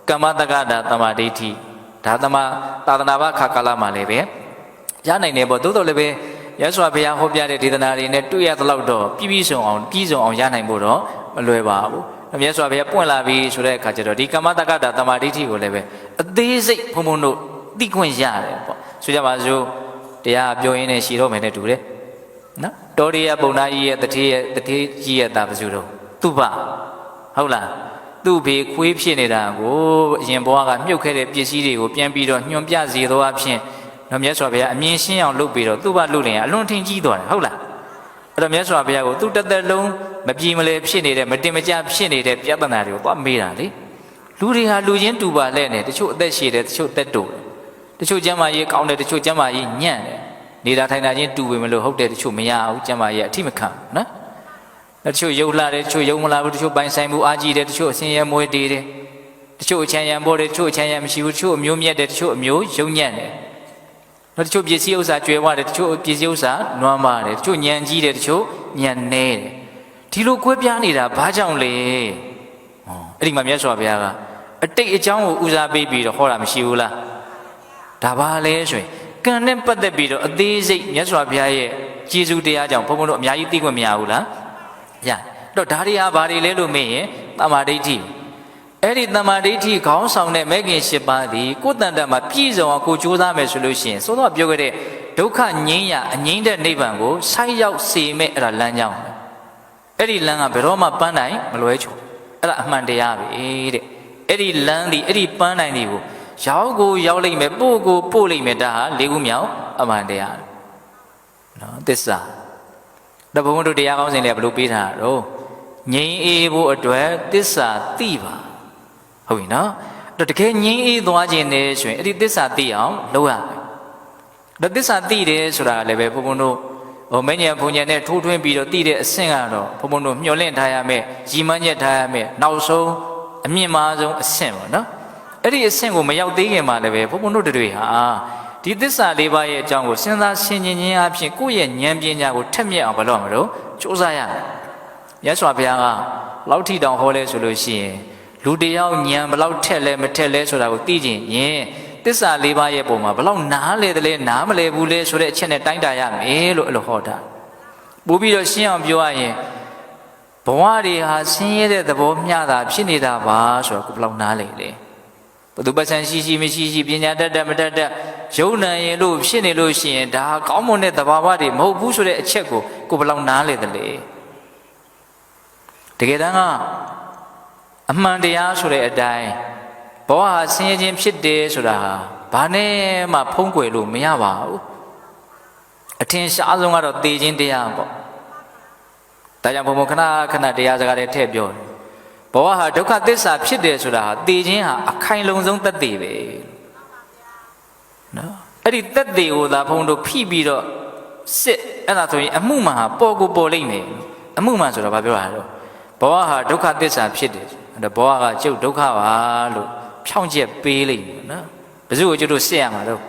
ကမ္မတက္ကတာတမာဒိဋ္ဌိဒါသမာသာသနာ့ဘခါကာလမှာလည်းပဲရနိုင်တယ်ပေါ့သို့တော်လည်းပဲရသော်ဘုရားဟောပြတဲ့ဒေသနာတွေနဲ့တွေ့ရသလောက်တော့ပြည့်စုံအောင်ရနိုင်ဖို့တော့မလွယ်ပါဘူးမြတ်စွာဘုရားပွင့်လာပြီဆိုတဲ့အခါကျတော့ဒီကမ္မတက္ကတာတမာဒိဋ္ဌိကိုလည်းပဲအသေးစိတ်ဘုံဘုံတို့သိခွင့်ရတယ်ပေါ့ဆိုကြပါစို့တရားပြောရင်းနဲ့ရှည်တော့မယ်နဲ့တူတယ်နော်တောရိယပုံနာကြီးရဲ့တတိကြီးရဲ့တာပစုတော့သူ့ဘဟုတ်လားသူ့ဖေခွေးဖြစ်နေတာကိုအရင်ဘဝကမြုပ်ခဲ့တဲ့ပစ္စည်းတွေကိုပြန်ပြီးတော့ညွန်ပြစေသောအဖြစ်နော်မြတ်စွာဘုရားအမြင်ရှင်းအောင်လုပ်ပြီးတော့သူ့ဘလုပ်လင်အလွန်ထင်ကြီးသွားတယ်ဟုတ်လားအဲ့တော့မြတ်စွာဘုရားကိုသူ့တသက်လုံးမပြေမလဲဖြစ်နေတဲ့မတင်မကျဖြစ်နေတဲ့ပြဿနာတွေကိုသွားမေးတာလေလူတွေဟာလူချင်းတူပါလဲနဲ့တချို့အသက်ရှည်တယ်တချို့အသက်တိုတယ်တချို့ကျမ်းမာရေးကောင်းတယ်တချို့ကျမ်းမာရေးညံ့တယ်နေတာထိုင်တာချင်းတူပေမလို့ဟုတ်တယ်တချို့မရဘူးကျမ်းမာရေးအထိမခံနော်တချို့ယုံလာတယ်တချို့ယုံမလာဘူးတချို့ပိုင်ဆိုင်မှုအားကြီးတယ်တချို့အစင်ရမွေးတေးတယ်တချို့အချမ်းရံပေါ်တယ်တချို့အချမ်းရံမရှိဘူးတချို့အမျိုးမြတ်တယ်တချို့အမျိုးယုံညံ့တယ်တချို့ပစ္စည်းဥစ္စာကျွဲဝတယ်တချို့ပစ္စည်းဥစ္စာနွမ်းမာတယ်တချို့ညံကြီးတယ်တချို့ညံနေတယ်ဒီလိုကွဲပြားနေတာဘာကြောင့်လဲအဲ့ဒီမှာမြတ်စွာဘုရားကအတိတ်အကြောင်းကိုဦးစားပေးပြီးတော့ဟောတာမရှိဘူးလားဒါပါလဲဆိုရင်ကံနဲ့ပတ်သက်ပြီးတော့အသေးစိတ်မြတ်စွာဘုရားရဲ့ကျေးဇူးတရားကြောင့်ဘုန်းဘုန်းတို့အများကြီးသိခွင့်မရဘူးလားရတော့ဒါတွေဟာဘာတွေလဲလို့မေးရင်တမာဒိဋ္ဌိအဲ့ဒီတမာဒိဋ္ဌိခေါင်းဆောင်တဲ့မဲခင်၈ပါးသည်ကိုယ်တန်တမှာပြည့်စုံအောင်ကိုကြိုးစားမယ်ဆိုလို့ရှိရင်သို့တော့ပြောခဲ့တဲ့ဒုက္ခငြိမ်းရာအငြိမ်းတဲ့နိဗ္ဗာန်ကိုဆိုက်ရောက်စေမဲ့အဲ့ဒါလမ်းကြောင်း အဲ့ဒီလမ်းကဘယ်တော့မှပန်းနိုင်မလွဲချော်အဲ့ဒါအမှန်တရားပဲတဲ့အဲ့ဒီလမ်းဒီအဲ့ဒီပန်းနိုင်တွေကိုရောက်ကိုရောက်လိမ့်မယ်ပို့ကိုပို့လိမ့်မယ်ဒါဟာလေးခုမြောက်အမှန်တရားနော်သစ္စာတဘုံတို့တရားကောင်းစဉ်လေးကဘယ်လိုပေးထားတာတော့ငြိမ်းအေးဖို့အတွက်သစ္စာသိပါဟုတ်ပြီနော်တကယ်ငြိမ်းအေးသွားခြင်းနဲ့ဆိုရင်အဲ့ဒီသစ္စာသိအောင်လုပ်ရမယ်ဒါသစ္စာသိတယ်ဆိုတာလည်းပဲဘုံဘုံတို့မဉ္ဇဉ်ဘုံဉဏ်နဲ့ထိုးထွင်းပြီးတော့သိတဲ့အဆင့်ကတော့ဘုံဘုံတို့မျှော်လင့်ထားရမယ်ရည်မှန်းချက်ထားရမယ်နောက်ဆုံးအမြင့်မားဆုံးအဆင့်ပေါ့နော်အဲ့ဒီအဆင့်ကိုမရောက်သေးခင်မှာလည်းပဲဘုံဘုံတို့တွေဟာဒီသစ္စာလေးပါးရဲ့အကြောင်းကိုစဉ်းစားဆင်ခြင်ခြင်းအပြင်ကိုယ့်ရဲ့ဉာဏ်ပညာကိုထက်မြက်အောင်ဘယ်လိုမလို့စူးစမ်းရမယ်မြတ်စွာဘုရားကလောက်ထီတောင်ဟောလဲဆိုလို့ရှိရင်လူတယောက်ဉာဏ်ဘယ်လောက်ထက်လဲမထက်လဲဆိုတာကိုသိခြင်းရင်သစ္စာလေးပါးရဲ့ပုံမှာဘယ်လောက်နားလဲတယ်လဲနားမလဲဘူးလဲဆိုတဲ့အချက်နဲ့တိုင်းတာရမယ်လို့အဲ့လိုဟောတာပို့ပြီးတော့ရှင်းအောင်ပြောရရင်ဘဝတွေဟာဆင်းရဲတဲ့သဘောမျှတာဖြစ်နေတာပါဆိုတော့ကိုဘယ်လောက်နားလဲလေဘသူပ္ပံရှိရှိမရှိရှိပညာတတ်တတ်မတတ်တတ်ယုံနာရင်လို့ဖြစ်နေလို့ရှိရင်ဒါကောင်းမွန်တဲ့သဘာဝတွေမဟုတ်ဘူးဆိုတဲ့အချက်ကိုဘယ်လောက်နားလဲတယ်လေတကယ်တမ်းကအမှန်တရားဆိုတဲ့အတိုင်းဘဝဟာဆင်းရဲခြင်းဖြစ်တယ်ဆိုတာဟာဘာနဲ့မှဖုံးကွယ်လို့မရပါဘူးအထင်ရှားဆုံးကတော့သေခြင်းတရားပေါ့ဒါကြောင့်ဘုံဘုံခဏခဏတရားစကားတွေထည့်ပြောတယ်ဘဝဟာဒုက္ခသစ္စာဖြစ်တယ်ဆိုတာဟာသေခြင်းဟာအခိုင်လုံဆုံးသက်သေပဲနော်အဲ့ဒီသက်သေကိုသာဘုံတို့ဖိပြီးတော့စစ်အဲ့ဒါဆိုရင်အမှုမှန်ဟာပေါ်ကိုပေါ်လိမ့်မယ်အမှုမှန်ဆိုတော့ဘာပြောတာလဲဘဝဟာဒုက္ခသစ္စာဖြစ်တယ်အဲ့ဘဝကကျုပ်ဒုက္ခပါလို့ဖြောင့်ချက်ပေးလိမ့်မယ်နော်ဘယ်သူ့ကိုကျုပ်တို့စစ်ရမှာတော့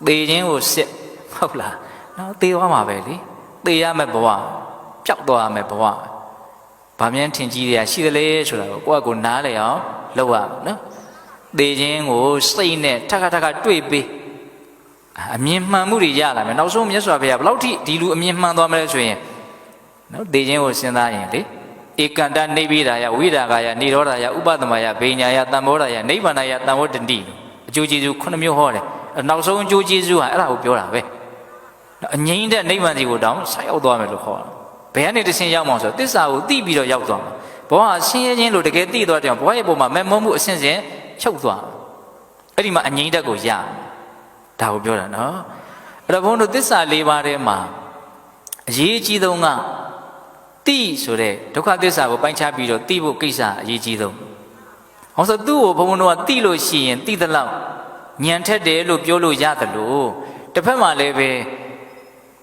သေခြင်းကိုစစ်ဟုတ်လားနော်သေသွားမှာပဲလေသေရမယ့်ဘဝပျောက်သွားရမယ့်ဘဝဗာမြန်းထင်ကြီးတွေကရှိတယ်လေဆိုတာကိုကိုယ့်အကိုနားလည်အောင်လုပ်ရမယ်နော်သေခြင်းကိုစိတ်နဲ့ထပ်ခါတွေ့ပေးအမြင်မှန်မှုတွေရလာမယ်နောက်ဆုံးမြတ်စွာဘုရားဘယ်လောက်ထိဒီလူအမြင်မှန်သွားမလဲဆိုရင်နော်သေခြင်းကိုစဉ်းစားရင်လေဧကန္တနေပိဒါယဝိဒါဂာယနိရောဓာယဥပသမယဘေညာယတံဘောဓာယနိဗ္ဗာန်ယတံဝတ္တန္တိအကျိုးကျေးဇူး9မျိုးဟောတယ်နောက်ဆုံးအကျိုးကျေးဇူးဟာအဲ့ဒါကိုပြောတာပဲအငြိမ့်တဲ့နိဗ္ဗာန်စီကိုတောင်းဆက်ရောက်သွားမယ်လို့ခေါ်တာဘယ်ကနေတဆင်းရောက်မှဆိုသစ္စာကိုသိပြီးတော့ရောက်သွားမှာဘဝဆင်းရဲခြင်းလို့တကယ်သိသွားတယ်ဘဝရဲ့ပုံမှာမဲ့မောမှုအဆင့်ဆင့်ချုပ်သွားအဲ့ဒီမှာအငြိမ့်တဲ့ကိုရဒါကိုပြောတာနော်အဲ့တော့ဘုန်းတို့သစ္စာ၄ပါးထဲမှာအရေးကြီးဆုံးကတိဆိုတဲ့ဒုက္ခသစ္စာကိုပိုင်းခြားပြီးတော့သိဖို့ကိစ္စအရေးကြီးဆုံးဟောဆိုသူ့ကိုဘုံဘုံတို့ကသိလို့ရှိရင်သိသလောက်ဉာဏ်ထက်တယ်လို့ပြောလို့ရတယ်လို့တစ်ဖက်မှာလည်းပဲ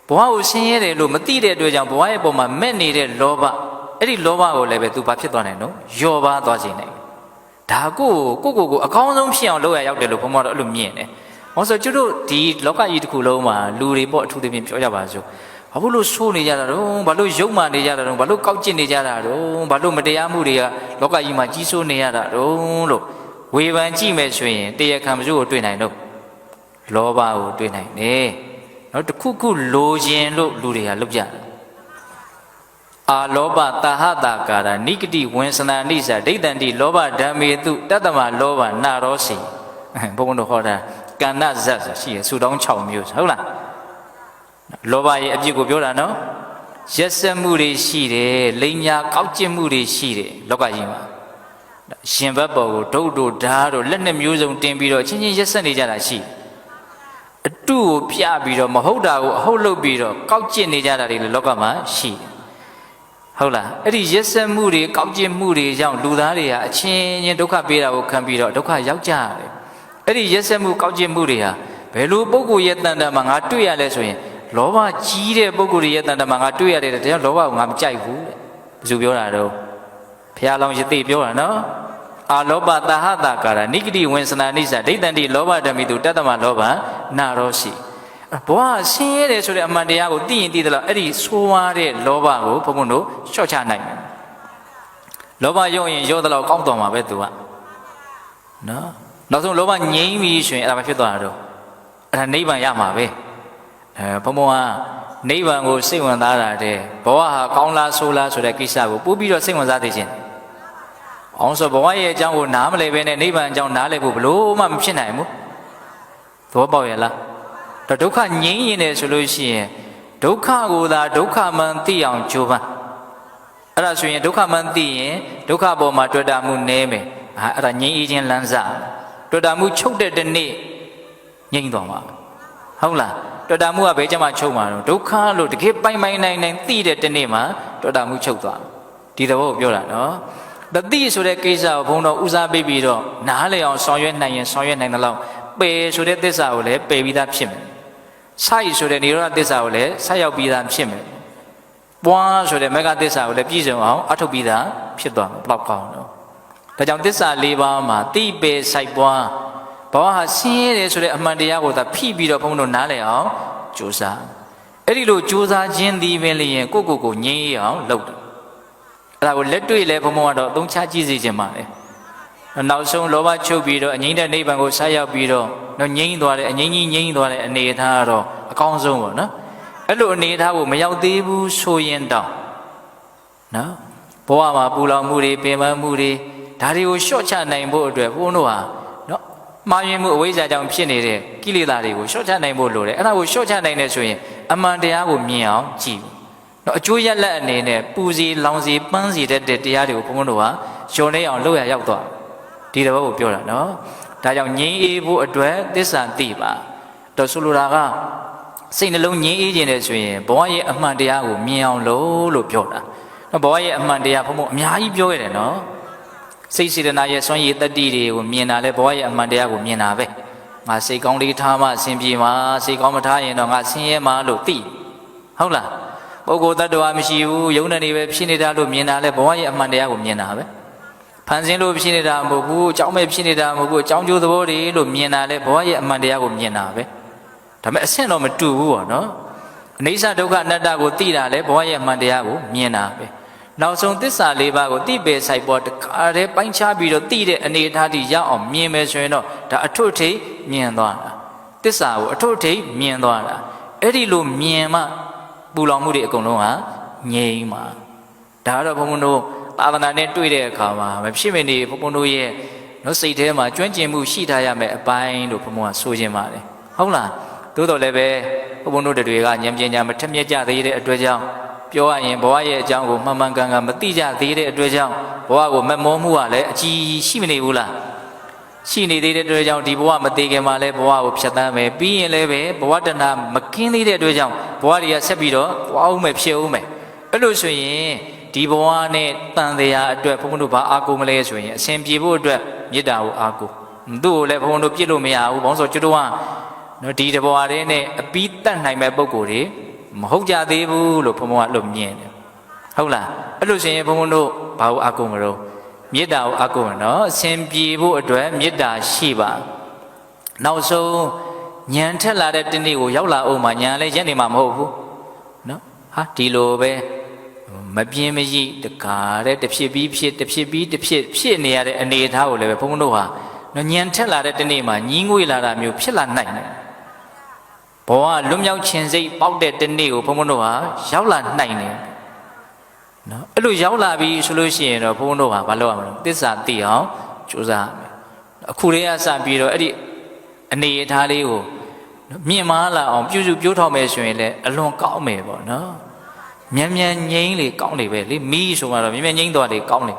ဘဝကိုဆင်းရဲတယ်လို့မသိတဲ့အတွက်ကြောင့်ဘဝရဲ့ပုံမှာမဲ့နေတဲ့လောဘအဲ့ဒီလောဘကိုလည်းပဲသူဘာဖြစ်သွားနိုင်နော်ယောပါသွားခြင်းနဲ့ဒါကိုအကောင်းဆုံးဖြစ်အောင်လုပ်ရရောက်တယ်လို့ဘုံဘုံတော့အဲ့လိုမြင်တယ်ဟောဆိုကျွတ်တို့ဒီလောကကြီးတစ်ခုလုံးမှာလူတွေပေါ့အထူးသဖြင့်ပြောကြပါစို့ဘာလို့ဆိုးနေကြတာတော့ဘာလို့ယုံမှနေကြတာတော့ဘာလို့ကောက်ကျစ်နေကြတာတော့ဘာလို့မတရားမှုတွေကလောကကြီးမှာကြီးစိုးနေရတာတော့လို့ဝေဖန်ကြည့်မယ်ဆိုရင်တရားခံမစိုးကိုတွေ့နိုင်တော့လောဘကိုတွေ့နိုင်တယ်နော်တခုခုလိုခြင်းလို့လူတွေကလုပ်ကြတယ်အာလောဘတာဟတာကာရနိကတိဝင်္စနာနိစ္စဒိဋ္ဌန္တိလောဘဓမ္မေတုတတ္တမလောဘနာရောစီဘုန်းဘုန်းတို့ဟောတာကန္နဇတ်ဆိုရှိရဆူတောင်း6မျိုးဟုတ်လားလောဘရဲ့အပြစ်ကိုပြောတာနော်ရက်စက်မှုတွေရှိတယ်လိမ်ညာကောက်ကျစ်မှုတွေရှိတယ်လောကကြီးမှာရှင်ဘတ်ပေါ်ကိုဒုတ်တို့ဓာတ်တို့လက်နှစ်မျိုးစုံတင်ပြီးတော့ချင်းချင်းရက်စက်နေကြတာရှိအတုကိုပြပြီးတော့မဟုတ်တာကိုအဟုတ်လုပ်ပြီးတော့ကောက်ကျစ်နေကြတာတွေလောကမှာရှိတယ်ဟုတ်လားအဲ့ဒီရက်စက်မှုတွေကောက်ကျစ်မှုတွေကြောင့်လူသားတွေဟာအချင်းချင်းဒုက္ခပေးတာကိုခံပြီးတော့ဒုက္ခရောက်ကြရတယ်အဲ့ဒီရက်စက်မှုကောက်ကျစ်မှုတွေဟာဘယ်လိုပုဂ္ဂိုလ်ရဲ့တန်တမှာငါတွေ့ရလဲဆိုရင်လောဘကြီးတဲ့ပုဂ္ဂိုလ်ရဲ့တန်တမှာငါတွေ့ရတယ်တဲ့တရားလောဘကိုငါမကြိုက်ဘူးတဲ့ဘယ်သူပြောတာတော့ဘုရားလောင်းရသေးပြောတာနော်အာလောဘတာဟတာကာရနိဂတိဝင်္စနာနိစ္စဒိဋ္ဌန္တိလောဘဓမ္မိတုတတ္တမလောဘနာရောရှိဘဝဆင်းရဲတယ်ဆိုတဲ့အမှန်တရားကိုသိရင်သိသလားအဲ့ဒီဆိုးဝါးတဲ့လောဘကိုဘုံဘုံတို့လျှော့ချနိုင်တယ်လောဘရော့ရင်ရော့သလောက်ကောက်တော်မှာပဲသူကနော်နောက်ဆုံးလောဘငြိမ်းပြီဆိုရင်အဲ့ဒါမဖြစ်သွားတာတော့အဲ့ဒါနိဗ္ဗာန်ရမှာပဲဘုံဘုံကနိဗ္ဗာန်ကိုစိတ်ဝင်စားတာတဲ့ဘဝဟာကောင်းလားဆိုးလားဆိုတဲ့ကိစ္စကိုပို့ပြီးတော့စိတ်ဝင်စားသိခြင်းအောင်ဆိုဘဝရဲ့အကြောင်းကိုနားမလည်ပဲနဲ့နိဗ္ဗာန်အကြောင်းနားလည်ဖို့ဘလို့မှမဖြစ်နိုင်ဘူးသဘောပေါက်ရဲ့လားဒုက္ခငြိမ်းရင်တယ်ဆိုလို့ရှိရင်ဒုက္ခကိုသာဒုက္ခမှန်သိအောင်ကြိုးပမ်း အဲ့ဒါဆိုရင်ဒုက္ခမှန်သိရင်ဒုက္ခပေါ်မှာတွေ့တာမှုနည်းမယ်အဲ့ဒါငြိမ်းအေးခြင်းလမ်းစတွေ့တာမှုချုပ်တဲ့တနေ့ငြိမ်းသွားမှာဟုတ်လားတွေ့တာမှုကဘယ်ကြမှာချုပ်မှာတော့ဒုက္ခလို့တကယ်ပိုင်နိုင်သိတဲ့တနေ့မှာတွေ့တာမှုချုပ်သွားဒီသဘောကိုပြောတာနော်တတိဆိုတဲ့ကိစ္စကိုဘုန်းတော်ဦးစားပေးပြီးတော့နားလည်အောင်ဆောင်ရွက်နိုင်ရင်ဆောင်ရွက်နိုင်တဲ့လောက်ပယ်ဆိုတဲ့သစ္စာကိုလည်းပယ်ပြီးသားဖြစ်မယ်ဆိုင်ဆိုတဲ့និရောဓသစ္စာကိုလည်းဆက်ရောက်ပြီးသားဖြစ်မယ်ပွားဆိုတဲ့မေဃသစ္စာကိုလည်းပြည့်စုံအောင်အထုတ်ပြီးသားဖြစ်သွားမှာဘလောက်ကောင်းတော့ဒါကြောင့်သစ္စာ၄ပါးမှာတိပေဆိုင်ပွားဘဝဟာဆင်းရဲတယ်ဆိုတဲ့အမှန်တရားကိုသာဖိပြီးတော့ဘုန်းတော်နားလည်အောင်ကြိုးစားအဲ့ဒီလိုကြိုးစားခြင်းဒီပင်လျင်ကိုယ်ငြိမ်းအောင်လုပ်တယ်အဲ့ဒါကိုလက်တွေ့လဲဘုံဘုံကတော့အသုံးချကြည့်စေခြင်းပါလေနောက်ဆုံးလောဘချုပ်ပြီးတော့အငြိမ့်တဲ့နိဗ္ဗာန်ကိုဆက်ရောက်ပြီးတော့ငြိမ့်သွားတဲ့အငြိမ့်ကြီးငြိမ့်သွားတဲ့အနေအထားကတော့အကောင်းဆုံးပေါ့နော်အဲ့လိုအနေအထားကိုမရောက်သေးဘူးဆိုရင်တောင်နော်ဘဝမှာပူလောင်မှုတွေပင်ပန်းမှုတွေဒါတွေကိုလျှော့ချနိုင်ဖို့အတွက်ဘုန်းတို့ဟာနော်မှားယွင်းမှုအဝိဇ္ဇာကြောင့်ဖြစ်နေတဲ့ကိလေသာတွေကိုလျှော့ချနိုင်ဖို့လိုတယ်အဲ့ဒါကိုလျှော့ချနိုင်တယ်ဆိုရင်အမှန်တရားကိုမြင်အောင်ကြည့်နော်အကျိုးရလဒ်အနေနဲ့ပူစီလောင်စီပန်းစီတဲ့တရားတွေကိုဘုန်းတို့ဟာယုံနေအောင်လုပ်ရရောက်သွားဒီတဘောကိုပြောတာနော်ဒါကြောင့်ငြိမ်းအေးဖို့အတွက်သစ္စာသိပါတော့ဆိုလိုတာကစိတ်နှလုံးငြိမ်းအေးခြင်းနဲ့ဆိုရင်ဘဝရဲ့အမှန်တရားကိုမြင်အောင်လို့ပြောတာနော်ဘဝရဲ့အမှန်တရားဘုံဘုံအများကြီးပြောရတယ်နော်စိတ်စေတနာရဲ့စွမ်းရည်တတ္တိတွေကိုမြင်တာလဲဘဝရဲ့အမှန်တရားကိုမြင်တာပဲငါစိတ်ကောင်းလေးထားမှအဆင်ပြေမှာစိတ်ကောင်းမထားရင်တော့ငါဆင်းရဲမှာလို့သိဟုတ်လားပုဂ္ဂိုလ်တ attva မရှိဘူးယုံနေပဲဖြစ်နေတာလို့မြင်တာလဲဘဝရဲ့အမှန်တရားကိုမြင်တာပဲဖန်ဆင်းလို့ဖြစ်နေတာမဟုတ်ဘူးအကြောင်းမဲ့ဖြစ်နေတာမဟုတ်ဘူးအကြောင်းကျိုးသဘောတွေလို့မြင်တာလဲဘဝရဲ့အမှန်တရားကိုမြင်တာပဲဒါပေမဲ့အဆင့်တော့မတူဘူးပေါ့နော်အနိစ္စဒုက္ခအနတ္တကိုသိတာလဲဘဝရဲ့အမှန်တရားကိုမြင်တာပဲနောက်ဆုံးသစ္စာ၄ပါးကိုသိပေဆိုင်ပေါ်တခါတည်းပိုင်းခြားပြီးတော့သိတဲ့အနေအထားတိရောက်အောင်မြင်မယ်ဆိုရင်တော့ဒါအထွတ်ထိပ်မြင်သွားတာသစ္စာကိုအထွတ်ထိပ်မြင်သွားတာအဲ့ဒီလိုမြင်မှပူလောင်မှုတွေအကုန်လုံးဟာငြိမ်းမှာဒါတော့ဘုန်းဘုန်းတို့သာသနာနဲ့တွေ့တဲ့အခါမှာမဖြစ်မနေဘုန်းဘုန်းတို့ရဲ့နော်စိတ်ထဲမှာကျွမ်းကျင်မှုရှိထားရမယ်အပိုင်းလို့ဘုန်းဘုန်းကဆိုခြင်းပါတယ်ဟုတ်လားသို့တော်လည်းပဲဘုန်းဘုန်းတို့တွေကဉာဏ်ပညာမထက်မြက်ကြသေးတဲ့အတွက်ကြောင့်ပြောရရင်ဘဝရဲ့အကြောင်းကိုမှန်မှန်ကန်ကန်မသိကြသေးတဲ့အတွက်ကြောင့်ဘဝကိုမမောမှုကလည်းအကြီးရှိမနေဘူးလားရှိနေသေးတဲ့အတွက်ကြောင့်ဒီဘဝမသေးခင်မှာလည်းဘဝကိုဖြတ်သန်းမယ်ပြီးရင်လည်းပဲဘဝတဏှာမကင်းသေးတဲ့အတွက်ကြောင့်ဘဝတွေကဆက်ပြီးတော့သွားအောင်မယ်ဖြစ်အောင်မယ်အဲ့လိုဆိုရင်ဒီဘဝနဲ့တန်တရားအတွက်ဘုန်းဘုန်းတို့ဘာအားကိုးမလဲဆိုရင်အစဉ်ပြေဖို့အတွက်မေတ္တာကိုအားကိုးသူ့ကိုလည်းဘုန်းဘုန်းတို့ပြစ်လို့မရဘူးဘာလို့ဆိုကျွတ်တော့နော်ဒီတဘဝလေးနဲ့အပြီးတတ်နိုင်မဲ့ပုံကိုယ်တွေမဟုတ်ကြသေးဘူးလို့ဘုန်းဘုန်းကလို့မြင်တယ်ဟုတ်လားအဲ့လိုဆိုရင်ဘုန်းဘုန်းတို့ဘာကိုအားကိုးမလို့မေတ္တာကိုအားကိုးမယ်နော်အစဉ်ပြေဖို့အတွက်မေတ္တာရှိပါနောက်ဆုံးဉာဏ်ထက်လာတဲ့တနေ့ကိုရောက်လာအောင်မှဉာဏ်လည်းရက်နေမှာမဟုတ်ဘူးနော်ဟာဒီလိုပဲမပြင်းမရိတကားတဲ့တစ်ဖြစ်ပြီးဖြစ်တစ်ဖြစ်ပြီးတစ်ဖြစ်နေရတဲ့အနေအထားကိုလည်းပဲဘုန်းဘုန်းတို့ဟာဉာဏ်ထက်လာတဲ့တနေ့မှာညီးငွေလာတာမျိုးဖြစ်လာနိုင်တယ်ဘဝလွတ်မြောက်ခြင်းစိတ်ပေါက်တဲ့တနေ့ကိုဘုန်းဘုန်းတို့ဟာရောက်လာနိုင်တယ်နော်အဲ့လိုရောက်လာပြီဆိုလို့ရှိရင်တော့ဘုန်းဘုန်းတို့ဟာမလုပ်ရမလို့သစ္စာသိအောင်ကြိုးစားရမယ်အခုလေးကစပြီးတော့အဲ့ဒီအနေအထားလေးကိုမြင့်မားလာအောင်ပြုစုပြောထောင်မယ်ဆိုရင်လည်းအလွန်ကောင်းမယ်ပေါ့နော်မြန်မြန်ငြိမ်းလေကောင်းလေပဲလေမိဆိုမှတော့မြန်မြန်ငြိမ်းသွားလေကောင်းလေ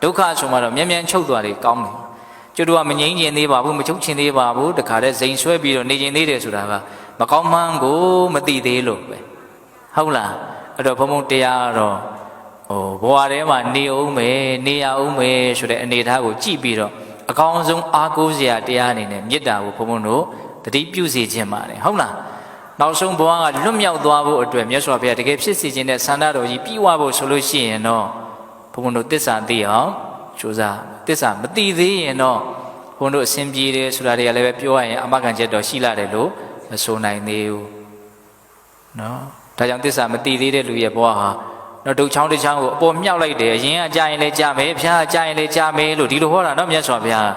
ဒုက္ခဆိုမှတော့မြန်မြန်ချုပ်သွားလေကောင်းလေကျွတ်တို့ကမငြိမ်းကျင်သေးပါဘူးမချုပ်ချင်သေးပါဘူးတခါတည်းဇိမ်ဆွဲပြီးတော့နေကျင်သေးတယ်ဆိုတာကမကောင်းမှန်းကိုမသိသေးလို့ပဲဟုတ်လားအဲ့တော့ဘုံဘုံတရားတော့ဘဝထဲမှာနေအောင်မယ်နေရအောင်မယ်ဆိုတဲ့အနေအထားကိုကြည့်ပြီးတော့အကောင်းဆုံးအားကိုးစရာတရားအနေနဲ့မေတ္တာကိုဘုံဘုံတို့တတိပြုစေခြင်းပါတယ်ဟုတ်လားနောက်ဆုံးဘဝကလွတ်မြောက်သွားဖို့အတွက်မြတ်စွာဘုရားတကယ်ဖြစ်စေခြင်းနဲ့ဆန္ဒတော်ကြီးပြီးဝဖို့ဆိုလို့ရှိရင်တော့ဘုံဘုံတို့သစ္စာသိအောင်ကြိုးစားသစ္စာမသိသေးရင်တော့ဘုံတို့အစဉ်ပြေတယ်ဆိုတာတွေကလည်းပဲပြောရရင်အမခံချက်တော့ရှိလာတယ်လို့မဆိုနိုင်သေးဘူးနော်ဒါကြောင့်သစ္စာမသိသေးတဲ့လူရဲ့ဘဝဟာတော့ဒုတ်ချောင်းတစ်ချောင်းကိုအပေါ်မြောက်လိုက်တယ်အရင်ကကြာရင်လည်းကြာမယ်ဖျားကြာရင်လည်းကြာမယ်လို့ဒီလိုဟောတာနော်မြတ်စွာဘုရာ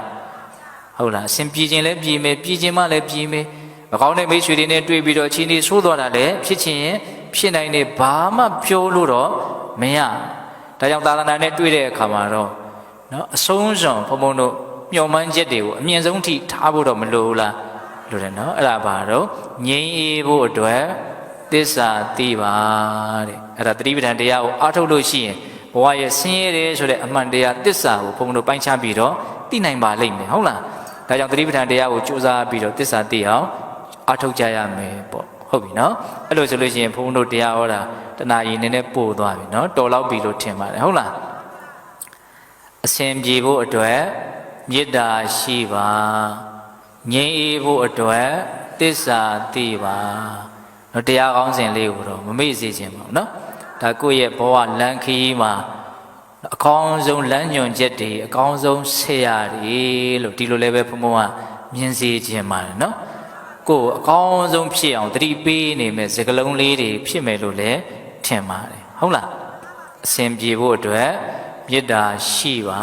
းဟုတ်လားအစဉ်ပြေခြင်းလည်းပြေမယ်ပြေခြင်းမှလည်းပြေမယ်မကောင်းတဲ့မိတ်ဆွေတွေနဲ့တွေ့ပြီးတော့အချင်းကြီးဆိုးသွားတာလည်းဖြစ်ချင်းရင်ဖြစ်နိုင်တယ်ဘာမှပြောလို့တော့မရဒါကြောင့်သာသနာနဲ့တွေ့တဲ့အခါမှာတော့နော်အဆုံးစွန်ဘုံဘုံတို့မျှော်မှန်းချက်တွေကိုအမြင့်ဆုံးထိထားဖို့တော့မလိုဘူးလားလိုတယ်နော်အဲ့ဒါဘာတော့ငြိမ်းအေးဖို့အတွက်သစ္စာသိပါတဲ့အဲ့ဒါသတိပဋ္ဌာန်တရားကိုအားထုတ်လို့ရှိရင်ဘ ဘဝရဲ့ဆင်းရဲတယ်ဆိုတဲ့အမှန်တရားသစ္စာကိုဘုံတို့ပိုင်းခြားပြီးတော့သိနိုင်ပါလိမ့်မယ်ဟုတ်လားဒါကြောင့်သတိပဋ္ဌာန်တရားကိုကြိုးစားပြီးတော့သစ္စာသိအောင်အားထုတ်ကြရမယ်ပေါ့ဟုတ်ပြီနော်အဲ့လိုဆိုလို့ရှိရင်ဘုံတို့တရားဟောတာတဏှာကြီးနည်းနည်းပို့သွားပြီနော်တော်လောက်ပြီလို့ထင်ပါတယ်ဟုတ်လားအစဉ်ပြေဖို့အတွက်မေတ္တာရှိပါငြိမ်းအေးဖို့အတွက်သစ္စာသိပါနော်တရားကောင်းစဉ်လေးကိုတော့မမေ့စေချင်ပါဘူးနော်ဒါကိုယ့်ရဲ့ဘဝလမ်းခရီးမှာအကောင်းဆုံးလမ်းညွှန်ချက်တွေအကောင်းဆုံးဆရာတွေလို့ဒီလိုလည်းပဲဘုံဘုံကမြင်စေခြင်းပါတယ်နော်ကိုယ်အကောင်းဆုံးဖြစ်အောင်တတိပေးနေမယ်စကလုံးလေးတွေဖြစ်မယ်လို့လည်းထင်ပါတယ်ဟုတ်လားအစဉ်ပြေဖို့အတွက်မေတ္တာရှိပါ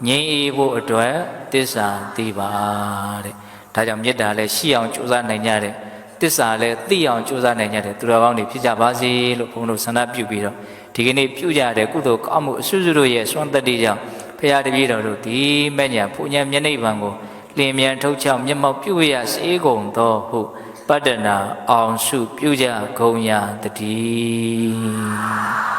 ငြိမ်းအေးဖို့အတွက်သစ္စာသိပါတဲ့ဒါကြောင့်မေတ္တာလည်းရှိအောင်ကြိုးစားနိုင်ကြတယ်သစ္စာလည်းသိအောင်ကြိုးစားနိုင်ကြတယ်သူတော်ကောင်းတွေဖြစ်ကြပါစေလို့ဘုန်းတော်ဆန္ဒပြုပြီးတော့ဒီကနေ့ပြုကြတဲ့ကုသိုလ်ကောင်းမှုအစွစုတို့ရဲ့စွမ်းတတ္တိကြောင့်ဖရာတပည့်တော်တို့ဒီမဲ့ညာဘုညာမျက်နှိပ်ပံကိုလင်းမြန်ထုတ်ချောက်မျက်မှောက်ပြုရစေကုန်သောဟုပတ္တနာအောင်စုပြုကြကုန်ရာတည်း